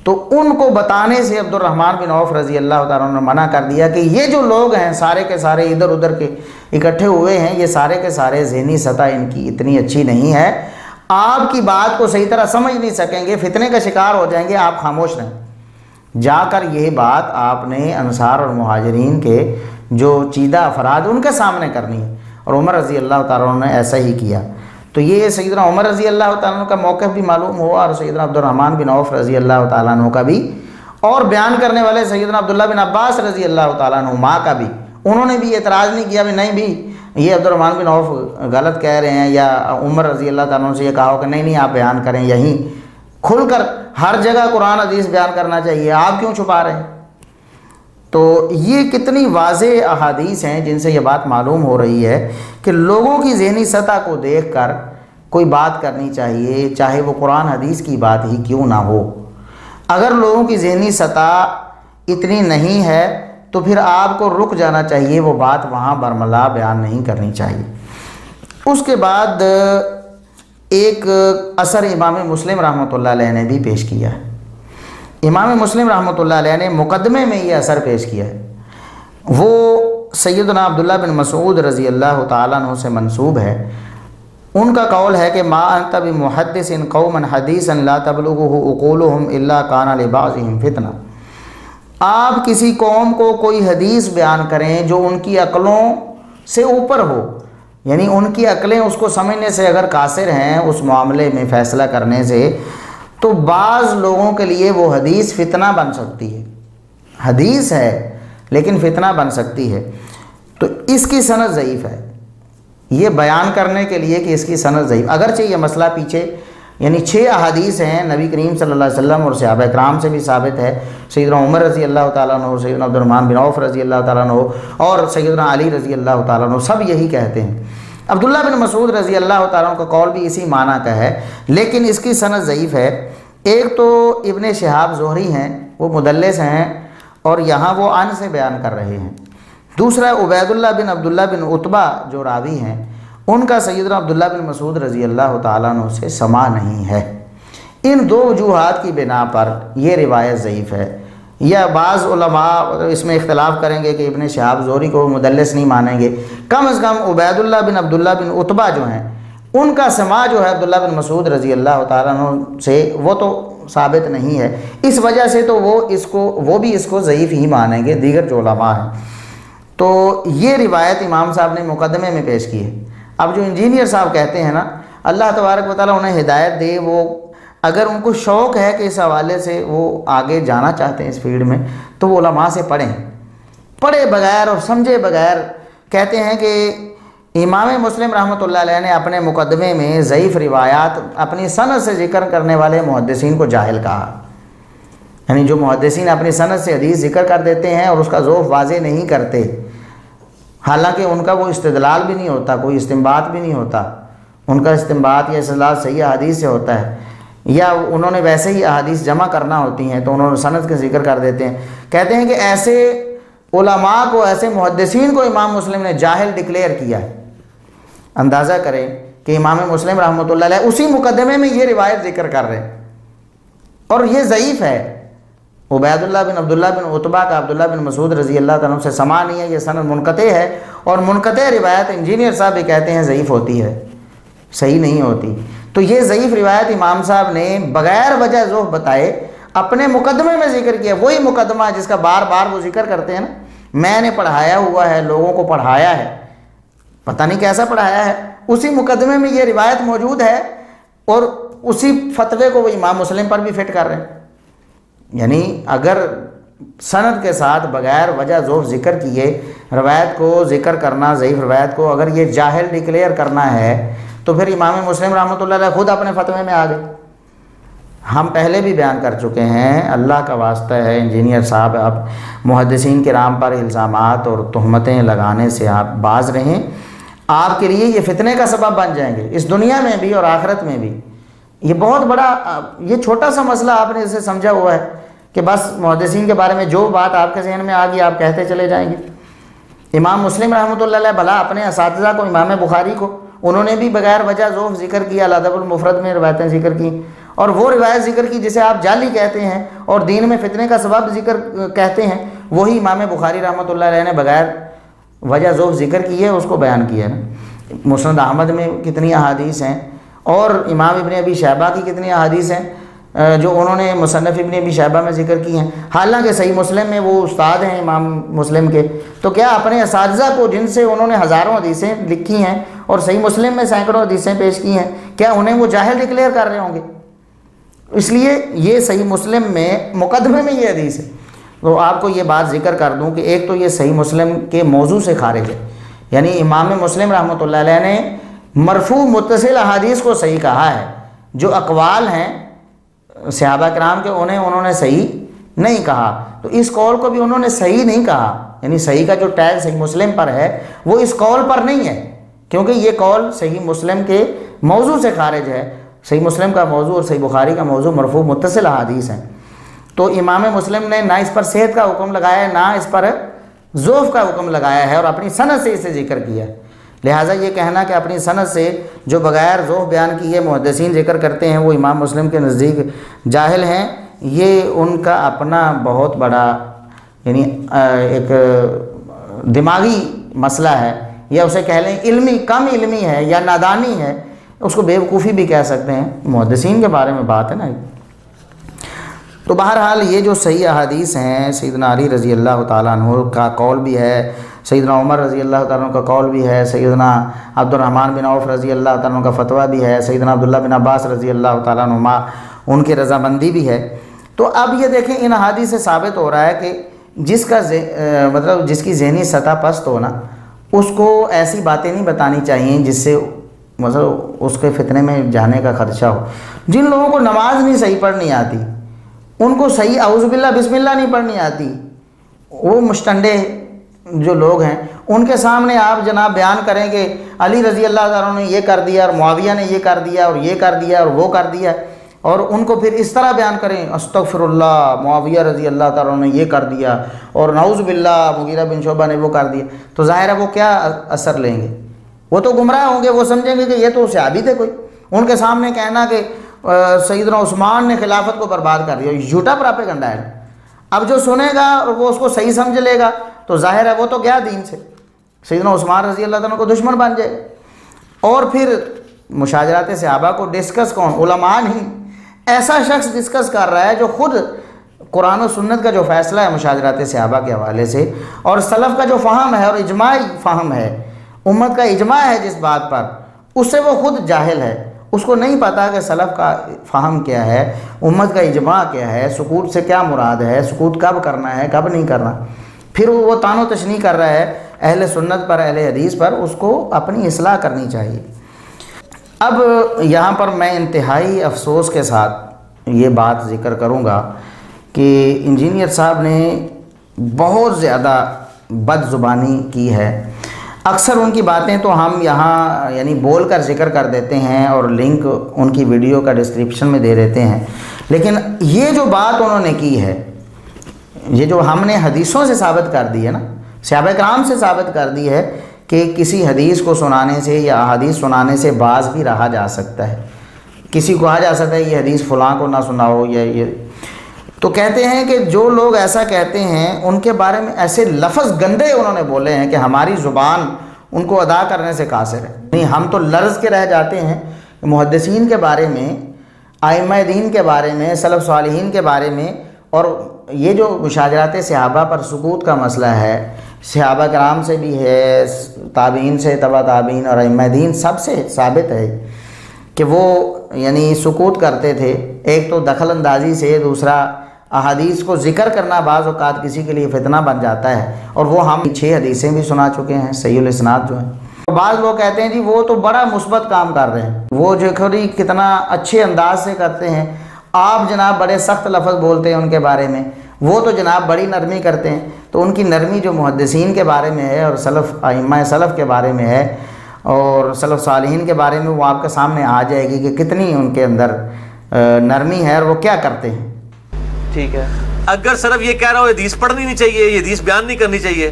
تو ان کو بتانے سے عبد الرحمن بن عوف رضی اللہ تعالیٰ عنہ نے منع کر دیا کہ یہ جو لوگ ہیں سارے کے سارے ادھر ادھر کے اکٹھے ہوئے ہیں، یہ سارے کے سارے ذہنی سطح ان کی اتنی اچھی نہیں ہے، آپ کی بات کو صحیح طرح سمجھ نہیں سکیں گے، فتنے کا شکار ہو جائیں گے، آپ خاموش رہیں۔ جا کر یہ بات آپ نے انصار اور مہاجرین کے جو چیدہ افراد ان کے سامنے کرنی ہے، اور عمر رضی اللہ تعالیٰ عنہ نے ایسا ہی کیا۔ تو یہ سیدنا عمر رضی اللہ تعالیٰ عنہ کا موقف بھی معلوم ہوا، اور سیدنا عبد الرحمن بن عوف رضی اللہ تعالیٰ عنہ کا بھی، اور بیان کرنے والے سیدنا عبداللہ بن عباس رضی اللہ تعالیٰ عنہ ماں کا بھی، انہوں نے بھی اعتراض نہیں کیا بھی نہیں بھی یہ عبد الرحمن بن عوف غلط کہہ رہے ہیں، یا عمر رضی اللہ تعالیٰ عنہ سے یہ کہا ہو کہ نہیں آپ بیان کریں، یہیں کھل کر ہر جگہ قرآن حدیث بیان کرنا چاہیے، آپ کیوں چھپا رہے ہیں؟ تو یہ کتنی واضح احادیث ہیں جن سے یہ بات معلوم ہو رہی ہے کہ لوگوں کی ذہنی سطح کو دیکھ کر کوئی بات کرنی چاہیے، چاہے وہ قرآن حدیث کی بات ہی کیوں نہ ہو۔ اگر لوگوں کی ذہنی سطح اتنی نہیں ہے تو پھر آپ کو رک جانا چاہیے، وہ بات وہاں برملا بیان نہیں کرنی چاہیے۔ اس کے بعد ایک اثر امام مسلم رحمۃ اللہ علیہ نے بھی پیش کیا ہے۔ امام مسلم رحمۃ اللہ علیہ نے مقدمے میں یہ اثر پیش کیا ہے، وہ سیدنا عبداللہ بن مسعود رضی اللہ تعالیٰ عنہ سے منسوب ہے۔ ان کا قول ہے کہ ما انت بمحدث قوما حدیثا لا تبلغه عقولهم الا کان لبعضهم فتنہ، آپ کسی قوم کو کوئی حدیث بیان کریں جو ان کی عقلوں سے اوپر ہو، یعنی ان کی عقلیں اس کو سمجھنے سے اگر قاصر ہیں اس معاملے میں فیصلہ کرنے سے، تو بعض لوگوں کے لیے وہ حدیث فتنہ بن سکتی ہے، حدیث ہے لیکن فتنہ بن سکتی ہے۔ تو اس کی سند ضعیف ہے، یہ بیان کرنے کے لیے کہ اس کی سند ضعیف، اگرچہ یہ مسئلہ پیچھے یعنی 6 احادیث ہیں نبی کریم صلی اللہ علیہ وسلم اور صحابہ کرام سے بھی ثابت ہے، سیدنا عمر رضی اللہ تعالیٰ عنہ، سیدنا عبد الرحمن بن عوف رضی اللہ تعالیٰ عنہ اور سیدنا علی رضی اللہ تعالیٰ عنہ، سب یہی کہتے ہیں۔ عبداللہ بن مسعود رضی اللہ تعالیٰ عنہ کا قول بھی اسی معنی کا ہے، لیکن اس کی سند ضعیف ہے۔ ایک تو ابن شہاب زہری ہیں، وہ مدلس ہیں اور یہاں وہ عن سے بیان کر رہے ہیں۔ دوسرا عبید اللہ بن عبداللہ بن عتبہ جو راوی ہیں، ان کا سیدنا عبداللہ بن مسعود رضی اللہ تعالیٰ عنہ سے سماع نہیں ہے۔ ان 2 وجوہات کی بنا پر یہ روایت ضعیف ہے، یا بعض علماء اس میں اختلاف کریں گے کہ ابن شہاب زہری کو مدلس نہیں مانیں گے، کم از کم عبید اللہ بن عبداللہ بن عتبہ جو ہیں ان کا سماع جو ہے عبداللہ بن مسعود رضی اللہ تعالیٰ عنہ سے وہ تو ثابت نہیں ہے، اس وجہ سے تو وہ بھی اس کو ضعیف ہی مانیں گے دیگر جو علماء ہیں۔ تو یہ روایت امام صاحب نے مقدمے میں پیش کی ہے۔ اب جو انجینئر صاحب کہتے ہیں نا، اللہ تبارک و تعالیٰ انہیں ہدایت دے، وہ اگر ان کو شوق ہے کہ اس حوالے سے وہ آگے جانا چاہتے ہیں اس فیلڈ میں، تو وہ علماء سے پڑھے بغیر اور سمجھے بغیر کہتے ہیں کہ امام مسلم رحمۃ اللہ علیہ نے اپنے مقدمے میں ضعیف روایات اپنی سند سے ذکر کرنے والے محدثین کو جاہل کہا، یعنی جو محدثین اپنی سند سے حدیث ذکر کر دیتے ہیں اور اس کا ذوق واضح نہیں کرتے، حالانکہ ان کا وہ استدلال بھی نہیں ہوتا، کوئی استنباط بھی نہیں ہوتا، ان کا استنباط یا استدلال صحیح احادیث سے ہوتا ہے، یا انہوں نے ویسے ہی احادیث جمع کرنا ہوتی ہیں تو انہوں نے سند کے ذکر کر دیتے ہیں۔ کہتے ہیں کہ ایسے علماء کو، ایسے محدثین کو امام مسلم نے جاہل ڈکلیئر کیا ہے۔ اندازہ کریں کہ امام مسلم رحمۃ اللہ علیہ اسی مقدمے میں یہ روایت ذکر کر رہے ہیں اور یہ ضعیف ہے۔ عبید اللہ بن عبداللہ بن عتبہ کا عبداللہ بن مسعود رضی اللہ تعالیٰ عنہ سے سماع نہیں ہے، یہ سند منقطع ہے، اور منقطع روایت انجینئر صاحب بھی کہتے ہیں ضعیف ہوتی ہے، صحیح نہیں ہوتی۔ تو یہ ضعیف روایت امام صاحب نے بغیر وجہ ذوق بتائے اپنے مقدمے میں ذکر کیا، وہی مقدمہ جس کا بار بار وہ ذکر کرتے ہیں نا، میں نے پڑھایا ہوا ہے، لوگوں کو پڑھایا ہے، پتہ نہیں کیسا پڑھایا ہے، اسی مقدمے میں یہ روایت موجود ہے اور اسی فتوے کو وہ امام مسلم پر بھی فٹ کر رہے ہیں۔ یعنی اگر سند کے ساتھ بغیر وجہ ذوف ذکر کیے روایت کو ذکر کرنا، ضعیف روایت کو اگر یہ جاہل ڈکلیئر کرنا ہے تو پھر امام مسلم رحمۃ اللہ علیہ خود اپنے فتوے میں آ گئے۔ ہم پہلے بھی بیان کر چکے ہیں، اللہ کا واسطہ ہے انجینئر صاحب، آپ محدثین کرام پر الزامات اور تہمتیں لگانے سے آپ باز رہیں، آپ کے لیے یہ فتنے کا سبب بن جائیں گے اس دنیا میں بھی اور آخرت میں بھی۔ یہ بہت بڑا، یہ چھوٹا سا مسئلہ آپ نے اسے سمجھا ہوا ہے کہ بس محدثین کے بارے میں جو بات آپ کے ذہن میں آ گئی آپ کہتے چلے جائیں گے۔ امام مسلم رحمۃ اللہ علیہ بھلا اپنے اساتذہ کو، امام بخاری کو، انہوں نے بھی بغیر وجہ ذوف ذکر کیا، الادب المفرد میں روایتیں ذکر کی، اور وہ روایت ذکر کی جسے آپ جعلی کہتے ہیں اور دین میں فتنے کا سبب ذکر کہتے ہیں، وہی امام بخاری رحمۃ اللہ علیہ نے بغیر وجہ ذوف ذکر کی ہے، اس کو بیان کیا ہے نا۔ مسند احمد میں کتنی احادیث ہیں اور امام ابن ابی شیبہ کی کتنی احادیث ہیں جو انہوں نے مصنف ابن ابی شیبہ میں ذکر کی ہیں، حالانکہ صحیح مسلم میں وہ استاد ہیں امام مسلم کے، تو کیا اپنے اساتذہ کو جن سے انہوں نے ہزاروں حدیثیں لکھی ہیں اور صحیح مسلم میں سینکڑوں حدیثیں پیش کی ہیں، کیا انہیں وہ جاہل ڈکلیئر کر رہے ہوں گے؟ اس لیے یہ صحیح مسلم میں مقدمے میں یہ حدیث ہے۔ تو آپ کو یہ بات ذکر کر دوں کہ ایک تو یہ صحیح مسلم کے موضوع سے خارج ہے، یعنی امام مسلم رحمۃ اللہ علیہ نے مرفوع متصل احادیث کو صحیح کہا ہے، جو اقوال ہیں صحابہ کرام کے انہوں نے صحیح نہیں کہا، تو اس قول کو بھی انہوں نے صحیح نہیں کہا، یعنی صحیح کا جو ٹیگ صحیح مسلم پر ہے وہ اس قول پر نہیں ہے، کیونکہ یہ قول صحیح مسلم کے موضوع سے خارج ہے۔ صحیح مسلم کا موضوع اور صحیح بخاری کا موضوع مرفوع متصل احادیث ہیں، تو امام مسلم نے نہ اس پر صحت کا حکم لگایا ہے نہ اس پر ذوف کا حکم لگایا ہے، اور اپنی سند سے اسے ذکر کیا ہے۔ لہٰذا یہ کہنا کہ اپنی سند سے جو بغیر ذوف بیان کیے محدثین ذکر کرتے ہیں وہ امام مسلم کے نزدیک جاہل ہیں، یہ ان کا اپنا بہت بڑا یعنی ایک دماغی مسئلہ ہے، یا اسے کہہ لیں علمی کم علمی ہے یا نادانی ہے، اس کو بیوقوفی بھی کہہ سکتے ہیں، محدثین کے بارے میں بات ہے نا۔ تو بہرحال یہ جو صحیح احادیث ہیں، سیدنا علی رضی اللہ تعالیٰ عنہ کا قول بھی ہے، سیدنا عمر رضی اللہ تعالیٰ عنہ کا قول بھی ہے، سیدنا عبد الرحمن بن عوف رضی اللہ تعالیٰ عنہ کا فتویٰ بھی ہے، سیدنا عبداللہ بن عباس رضی اللہ تعالیٰ عنہما ان کی رضامندی بھی ہے۔ تو اب یہ دیکھیں ان احادیث سے ثابت ہو رہا ہے کہ جس کا مطلب جس کی ذہنی سطح پست ہو نا، اس کو ایسی باتیں نہیں بتانی چاہیے جس سے مطلب اس کے فتنے میں جانے کا خدشہ ہو۔ جن لوگوں کو نماز نہیں صحیح پڑھنی آتی، ان کو صحیح اعوذ باللہ بسم اللہ نہیں پڑھنی آتی، وہ مشتنڈے جو لوگ ہیں ان کے سامنے آپ جناب بیان کریں کہ علی رضی اللہ تعالیٰ نے یہ کر دیا اور معاویہ نے یہ کر دیا اور یہ کر دیا اور وہ کر دیا، اور ان کو پھر اس طرح بیان کریں استغفر اللہ معاویہ رضی اللہ تعالیٰ نے یہ کر دیا اور نعوذ باللہ مغیرہ بن شعبہ نے وہ کر دیا، تو ظاہر ہے وہ کیا اثر لیں گے؟ وہ تو گمراہ ہوں گے، وہ سمجھیں گے کہ یہ تو صحابی تھے کوئی۔ ان کے سامنے کہنا کہ سیدنا عثمان نے خلافت کو برباد کر دیا، جھوٹا پراپیگنڈا ہے۔ اب جو سنے گا اور وہ اس کو صحیح سمجھ لے گا تو ظاہر ہے وہ تو گیا دین سے، سیدنا عثمان رضی اللہ تعالیٰ کو دشمن بن جائے۔ اور پھر مشاجرات صحابہ کو ڈسکس کون؟ علماء نہیں، ایسا شخص ڈسکس کر رہا ہے جو خود قرآن و سنت کا جو فیصلہ ہے مشاجرات صحابہ کے حوالے سے، اور سلف کا جو فہم ہے اور اجماعی فہم ہے، امت کا اجماع ہے جس بات پر، اس سے وہ خود جاہل ہے، اس کو نہیں پتا کہ سلف کا فہم کیا ہے، امت کا اجماع کیا ہے، سکوت سے کیا مراد ہے، سکوت کب کرنا ہے کب نہیں کرنا، پھر وہ تان و تشنیع کر رہا ہے اہل سنت پر اہل حدیث پر۔ اس کو اپنی اصلاح کرنی چاہیے۔ اب یہاں پر میں انتہائی افسوس کے ساتھ یہ بات ذکر کروں گا کہ انجینئر صاحب نے بہت زیادہ بد زبانی کی ہے۔ اکثر ان کی باتیں تو ہم یہاں یعنی بول کر ذکر کر دیتے ہیں اور لنک ان کی ویڈیو کا ڈسکرپشن میں دے دیتے ہیں، لیکن یہ جو بات انہوں نے کی ہے، یہ جو ہم نے حدیثوں سے ثابت کر دی ہے نا، صحابہ کرام سے ثابت کر دی ہے کہ کسی حدیث کو سنانے سے یا احادیث سنانے سے باز بھی رہا جا سکتا ہے، کسی کو کہا جا سکتا ہے یہ حدیث فلاں کو نہ سناؤ، یا یہ تو کہتے ہیں کہ جو لوگ ایسا کہتے ہیں ان کے بارے میں ایسے لفظ گندے انہوں نے بولے ہیں کہ ہماری زبان ان کو ادا کرنے سے قاصر ہے۔ نہیں، ہم تو لرز کے رہ جاتے ہیں محدثین کے بارے میں، ائمہ دین کے بارے میں، سلف صالحین کے بارے میں، اور یہ جو مشاجرات صحابہ پر سکوت کا مسئلہ ہے، صحابہ کرام سے بھی ہے، تابعین سے، تبع تابعین اور ائمہ دین سب سے ثابت ہے کہ وہ یعنی سکوت کرتے تھے۔ ایک تو دخل اندازی سے، دوسرا احادیث کو ذکر کرنا بعض اوقات کسی کے لیے فتنہ بن جاتا ہے، اور وہ ہم 6 حدیثیں بھی سنا چکے ہیں صحیح الاسناد جو ہیں۔ بعض لوگ کہتے ہیں جی وہ تو بڑا مثبت کام کر رہے ہیں، وہ جو کتنا اچھے انداز سے کرتے ہیں، آپ جناب بڑے سخت لفظ بولتے ہیں ان کے بارے میں، وہ تو جناب بڑی نرمی کرتے ہیں۔ تو ان کی نرمی جو محدثین کے بارے میں ہے اور سلف ائمہ سلف کے بارے میں ہے اور سلف صالحین کے بارے میں، وہ آپ کے سامنے آ جائے گی کہ کتنی ان کے اندر نرمی ہے اور وہ کیا کرتے ہیں۔ ٹھیک ہے، اگر صرف یہ کہہ رہا ہو حدیث پڑھنی نہیں چاہیے، یہ حدیث بیان نہیں کرنی چاہیے،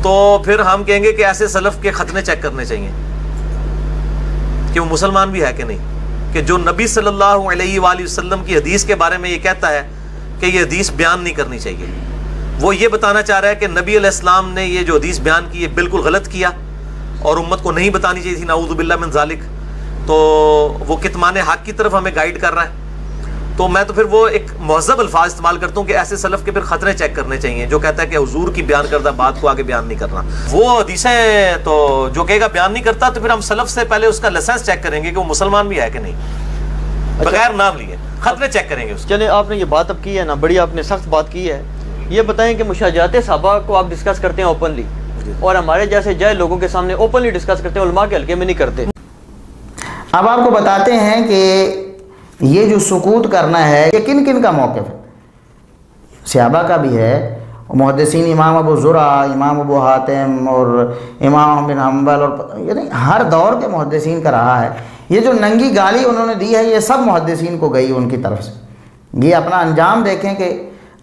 تو پھر ہم کہیں گے کہ ایسے سلف کے ختنے چیک کرنے چاہیے کہ وہ مسلمان بھی ہے کہ نہیں، کہ جو نبی صلی اللہ علیہ وآلہ وسلم کی حدیث کے بارے میں یہ کہتا ہے کہ یہ حدیث بیان نہیں کرنی چاہیے، وہ یہ بتانا چاہ رہا ہے کہ نبی علیہ السلام نے یہ جو حدیث بیان کی ہے بالکل غلط کیا اور امت کو نہیں بتانی چاہیے تھی، نعوذ باللہ من ذالک، تو وہ کتمان حق کی طرف ہمیں گائیڈ کر رہا ہے۔ تو میں تو پھر وہ ایک مہذب الفاظ استعمال کرتا ہوں کہ ایسے سلف کے پھر خطرے چیک کرنے چاہیے، جو کہتا ہے کہ حضور کی بیان کردہ بات کو آگے بیان نہیں کرنا۔ وہ حدیثیں تو جو کہے گا بیان نہیں کرتا، تو پھر ہم سلف سے پہلے اس کا لائسنس چیک کریں گے کہ وہ مسلمان بھی ہے کہ نہیں، بغیر نام لیے خطرے چیک کریں گے اس۔ چلیں، آپ نے یہ بات اب کی ہے نا، بڑی آپ نے سخت بات کی ہے۔ یہ بتائیں کہ مشاجرات صحابہ کو آپ ڈسکس کرتے ہیں اوپنلی، اور ہمارے جیسے جاہل لوگوں کے سامنے اوپنلی ڈسکس کرتے ہیں، علماء کے حلقے میں نہیں کرتے۔ اب آپ کو بتاتے ہیں کہ یہ جو سکوت کرنا ہے یہ کن کن کا موقف ہے۔ صحابہ کا بھی ہے، محدثین امام ابو زرع، امام ابو حاتم اور امام بن حنبل، اور یعنی ہر دور کے محدثین کا رہا ہے۔ یہ جو ننگی گالی انہوں نے دی ہے یہ سب محدثین کو گئی ان کی طرف سے۔ یہ اپنا انجام دیکھیں کہ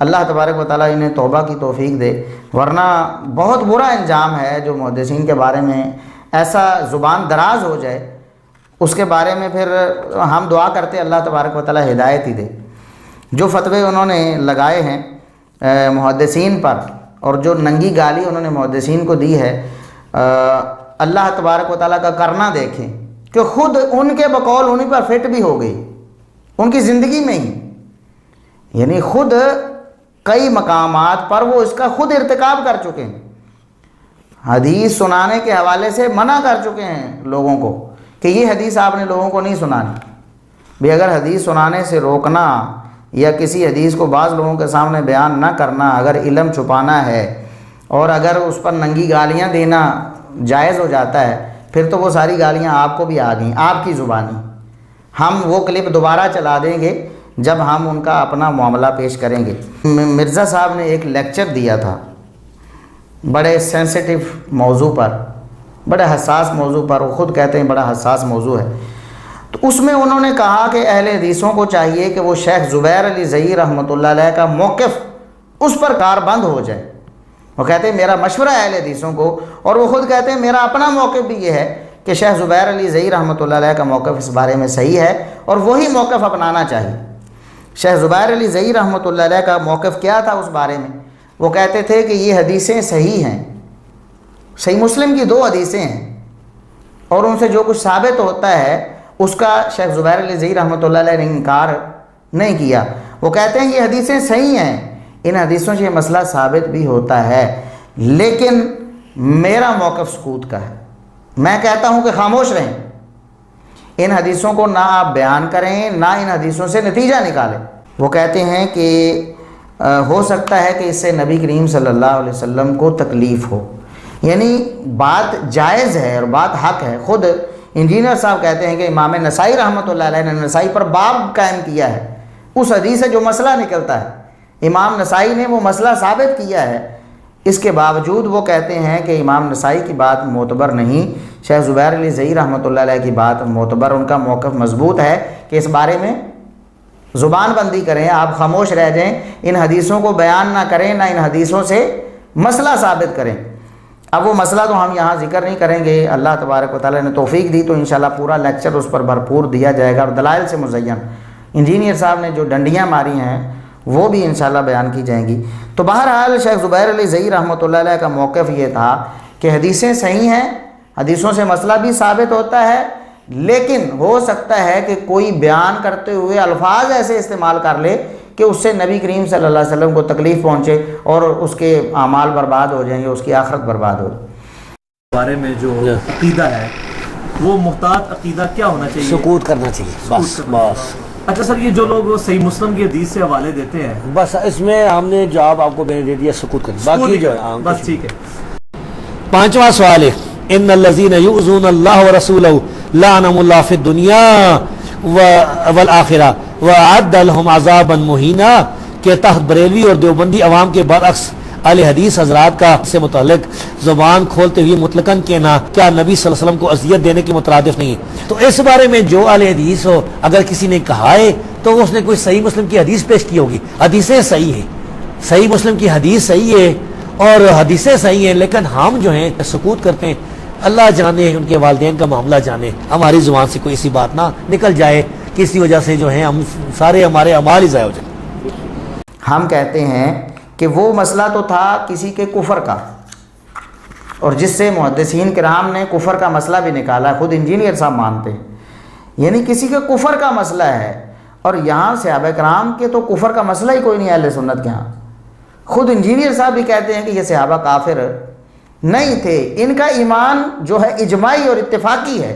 اللہ تبارک و تعالیٰ انہیں توبہ کی توفیق دے، ورنہ بہت برا انجام ہے جو محدثین کے بارے میں ایسا زبان دراز ہو جائے، اس کے بارے میں پھر ہم دعا کرتے اللہ تبارک و تعالیٰ ہدایت ہی دے۔ جو فتوے انہوں نے لگائے ہیں محدثین پر، اور جو ننگی گالی انہوں نے محدثین کو دی ہے، اللہ تبارک و تعالیٰ کا کرنا دیکھیں کہ خود ان کے بقول انہیں پر فٹ بھی ہو گئی ان کی زندگی میں ہی، یعنی خود کئی مقامات پر وہ اس کا خود ارتکاب کر چکے ہیں، حدیث سنانے کے حوالے سے منع کر چکے ہیں لوگوں کو کہ یہ حدیث آپ نے لوگوں کو نہیں سنانی۔ بھی اگر حدیث سنانے سے روکنا یا کسی حدیث کو بعض لوگوں کے سامنے بیان نہ کرنا، اگر علم چھپانا ہے اور اگر اس پر ننگی گالیاں دینا جائز ہو جاتا ہے، پھر تو وہ ساری گالیاں آپ کو بھی آ گئیں، آپ کی زبانی۔ ہم وہ کلپ دوبارہ چلا دیں گے جب ہم ان کا اپنا معاملہ پیش کریں گے۔ مرزا صاحب نے ایک لیکچر دیا تھا بڑے سینسیٹیو موضوع پر، بڑے حساس موضوع پر، وہ خود کہتے ہیں بڑا حساس موضوع ہے۔ تو اس میں انہوں نے کہا کہ اہل حدیثوں کو چاہیے کہ وہ شیخ زبیر علی زئی رحمۃ اللہ علیہ کا موقف اس پر کاربند ہو جائے۔ وہ کہتے ہیں میرا مشورہ ہے اہل حدیثوں کو، اور وہ خود کہتے ہیں میرا اپنا موقف بھی یہ ہے کہ شیخ زبیر علی زئی رحمۃ اللہ علیہ کا موقف اس بارے میں صحیح ہے اور وہی موقف اپنانا چاہیے۔ شیخ زبیر علی زئی رحمۃ اللہ علیہ کا موقف کیا تھا اس بارے میں؟ وہ کہتے تھے کہ یہ حدیثیں صحیح ہیں، صحیح مسلم کی 2 حدیثیں ہیں، اور ان سے جو کچھ ثابت ہوتا ہے اس کا شیخ زبیر علی زئی رحمۃ اللہ علیہ نے انکار نہیں کیا۔ وہ کہتے ہیں یہ حدیثیں صحیح ہیں، ان حدیثوں سے یہ مسئلہ ثابت بھی ہوتا ہے، لیکن میرا موقف سکوت کا ہے۔ میں کہتا ہوں کہ خاموش رہیں، ان حدیثوں کو نہ آپ بیان کریں، نہ ان حدیثوں سے نتیجہ نکالیں۔ وہ کہتے ہیں کہ ہو سکتا ہے کہ اس سے نبی کریم صلی اللہ علیہ وسلم کو تکلیف ہو، یعنی بات جائز ہے اور بات حق ہے۔ خود انجینئر صاحب کہتے ہیں کہ امام نسائی رحمۃ اللہ علیہ نے نسائی پر باب قائم کیا ہے، اس حدیث سے جو مسئلہ نکلتا ہے امام نسائی نے وہ مسئلہ ثابت کیا ہے، اس کے باوجود وہ کہتے ہیں کہ امام نسائی کی بات معتبر نہیں، شیخ زبیر علی زئی رحمۃ اللہ علیہ کی بات معتبر، ان کا موقف مضبوط ہے کہ اس بارے میں زبان بندی کریں، آپ خاموش رہ جائیں، ان حدیثوں کو بیان نہ کریں، نہ ان حدیثوں سے مسئلہ ثابت کریں۔ اب وہ مسئلہ تو ہم یہاں ذکر نہیں کریں گے، اللہ تبارک و تعالیٰ نے توفیق دی تو انشاءاللہ پورا لیکچر اس پر بھرپور دیا جائے گا، اور دلائل سے مزین انجینئر صاحب نے جو ڈنڈیاں ماری ہیں وہ بھی انشاءاللہ بیان کی جائیں گی۔ تو بہرحال شیخ زبیر علی زئی رحمۃ اللہ علیہ کا موقف یہ تھا کہ حدیثیں صحیح ہیں، حدیثوں سے مسئلہ بھی ثابت ہوتا ہے، لیکن ہو سکتا ہے کہ کوئی بیان کرتے ہوئے الفاظ ایسے استعمال کر لے کہ اس سے نبی کریم صلی اللہ علیہ وسلم کو تکلیف پہنچے اور اس کے اعمال برباد ہو جائیں یا اس کی آخرت برباد ہو جائے۔ بارے میں جو عقیدہ ہے وہ محتاط عقیدہ کیا ہونا چاہیے؟ سکوت کرنا چاہیے بس بس۔ اچھا سر، یہ جو لوگ صحیح مسلم کی حدیث سے حوالے دیتے ہیں، بس اس میں ہم نے جواب آپ کو میں نے دے دیا، سکوت کرنا، باقی جو ہے بس ٹھیک ہے۔ پانچواں سوال ہے، ان الذین یؤذون اللہ ورسولہ لعنهم اللہ فی الدنیا والآخرہ واعد لهم عذابا مہینا، کہ تحت بریلوی اور دیوبندی عوام کے برعکس اہل حدیث حضرات کا سے متعلق زبان کھولتے ہوئے مطلقاً کہنا کیا نبی صلی اللہ علیہ وسلم کو اذیت دینے کے مترادف نہیں ہے؟ تو اس بارے میں جو اہل حدیث ہو، اگر کسی نے کہا ہے تو اس نے کوئی صحیح مسلم کی حدیث پیش کی ہوگی۔ حدیثیں صحیح ہیں، صحیح مسلم کی حدیث صحیح ہے اور حدیثیں صحیح ہیں، لیکن ہم جو ہیں سکوت کرتے ہیں۔ اللہ جانے ان کے والدین کا معاملہ جانے، ہماری زبان سے کوئی ایسی بات نہ نکل جائے کسی وجہ سے جو ہے ہم سارے ہمارے اعمال ہی ضائع ہو جائیں۔ ہم کہتے ہیں کہ وہ مسئلہ تو تھا کسی کے کفر کا، اور جس سے محدثین کرام نے کفر کا مسئلہ بھی نکالا، خود انجینئر صاحب مانتے ہیں، یعنی کسی کے کفر کا مسئلہ ہے، اور یہاں صحابہ کرام کے تو کفر کا مسئلہ ہی کوئی نہیں اہل سنت کے ہاں۔ خود انجینئر صاحب بھی کہتے ہیں کہ یہ صحابہ کافر نہیں تھے، ان کا ایمان جو ہے اجماعی اور اتفاقی ہے۔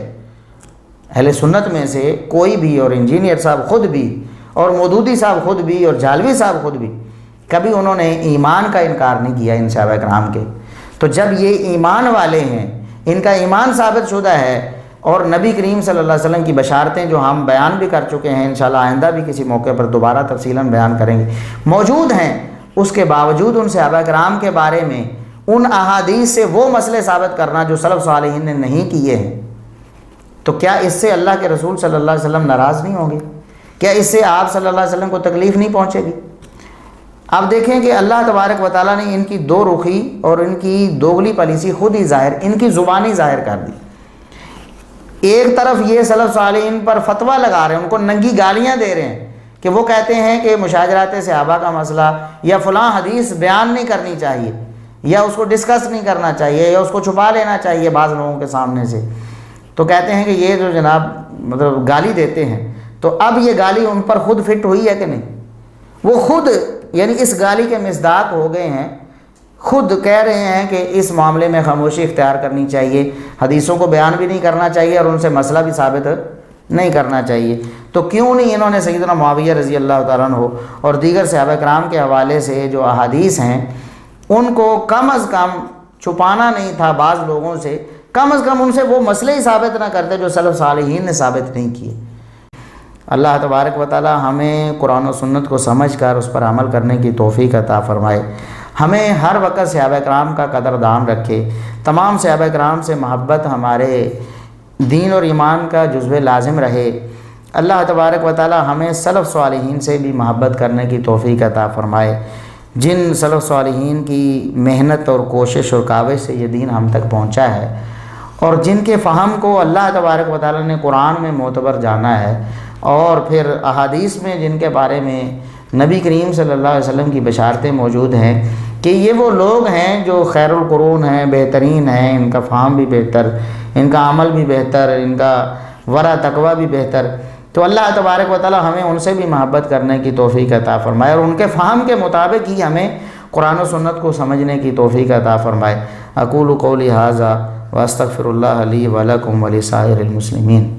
اہل سنت میں سے کوئی بھی، اور انجینئر صاحب خود بھی، اور مودودی صاحب خود بھی، اور جالوی صاحب خود بھی، کبھی انہوں نے ایمان کا انکار نہیں کیا ان صحابہ کرام کے۔ تو جب یہ ایمان والے ہیں، ان کا ایمان ثابت شدہ ہے، اور نبی کریم صلی اللہ علیہ وسلم کی بشارتیں جو ہم بیان بھی کر چکے ہیں، انشاءاللہ آئندہ بھی کسی موقع پر دوبارہ تفصیلاً بیان کریں گے، موجود ہیں، اس کے باوجود ان صحابہ کرام کے بارے میں ان احادیث سے وہ مسئلے ثابت کرنا جو سلف صالحین نے نہیں کیے ہیں، تو کیا اس سے اللہ کے رسول صلی اللہ علیہ وسلم ناراض نہیں ہوں گے؟ کیا اس سے آپ صلی اللہ علیہ وسلم کو تکلیف نہیں پہنچے گی؟ اب دیکھیں کہ اللہ تبارک و تعالیٰ نے ان کی دو رخی اور ان کی دوغلی پالیسی خود ہی ظاہر، ان کی زبانی ظاہر کر دی۔ ایک طرف یہ سلف صالحین پر فتویٰ لگا رہے ہیں، ان کو ننگی گالیاں دے رہے ہیں کہ وہ کہتے ہیں کہ مشاجرات صحابہ کا مسئلہ یا فلاں حدیث بیان نہیں کرنی چاہیے، یا اس کو ڈسکس نہیں کرنا چاہیے، یا اس کو چھپا لینا چاہیے بعض لوگوں کے سامنے سے۔ تو کہتے ہیں کہ یہ جو جناب مطلب گالی دیتے ہیں، تو اب یہ گالی ان پر خود فٹ ہوئی ہے کہ نہیں؟ وہ خود یعنی اس گالی کے مصداق ہو گئے ہیں، خود کہہ رہے ہیں کہ اس معاملے میں خاموشی اختیار کرنی چاہیے، حدیثوں کو بیان بھی نہیں کرنا چاہیے اور ان سے مسئلہ بھی ثابت نہیں کرنا چاہیے۔ تو کیوں نہیں انہوں نے سیدنا معاویہ رضی اللہ تعالیٰ عنہ اور دیگر صحابہ کرام کے حوالے سے جو احادیث ہیں ان کو کم از کم چھپانا نہیں تھا بعض لوگوں سے، کم از کم ان سے وہ مسئلے ہی ثابت نہ کرتے جو سلف صالحین نے ثابت نہیں کیے۔ اللہ تبارک و تعالی ہمیں قرآن و سنت کو سمجھ کر اس پر عمل کرنے کی توفیق عطا فرمائے، ہمیں ہر وقت صحابہ کرام کا قدردان رکھے، تمام صحابہ کرام سے محبت ہمارے دین اور ایمان کا جزو لازم رہے۔ اللہ تبارک و تعالی ہمیں سلف صالحین سے بھی محبت کرنے کی توفیق عطا فرمائے، جن سلف صالحین کی محنت اور کوشش اور کاوش سے یہ دین ہم تک پہنچا ہے، اور جن کے فہم کو اللہ تبارک و تعالی نے قرآن میں معتبر جانا ہے، اور پھر احادیث میں جن کے بارے میں نبی کریم صلی اللہ علیہ وسلم کی بشارتیں موجود ہیں کہ یہ وہ لوگ ہیں جو خیر القرون ہیں، بہترین ہیں، ان کا فہم بھی بہتر، ان کا عمل بھی بہتر، ان کا ورع تقوی بھی بہتر۔ تو اللہ تبارک و تعالی ہمیں ان سے بھی محبت کرنے کی توفیق عطا فرمائے، اور ان کے فہم کے مطابق ہی ہمیں قرآن و سنت کو سمجھنے کی توفیق عطا فرمائے۔ اقول قولی ھذا واستغفر اللہ لی ولکم ولسائر المسلمین۔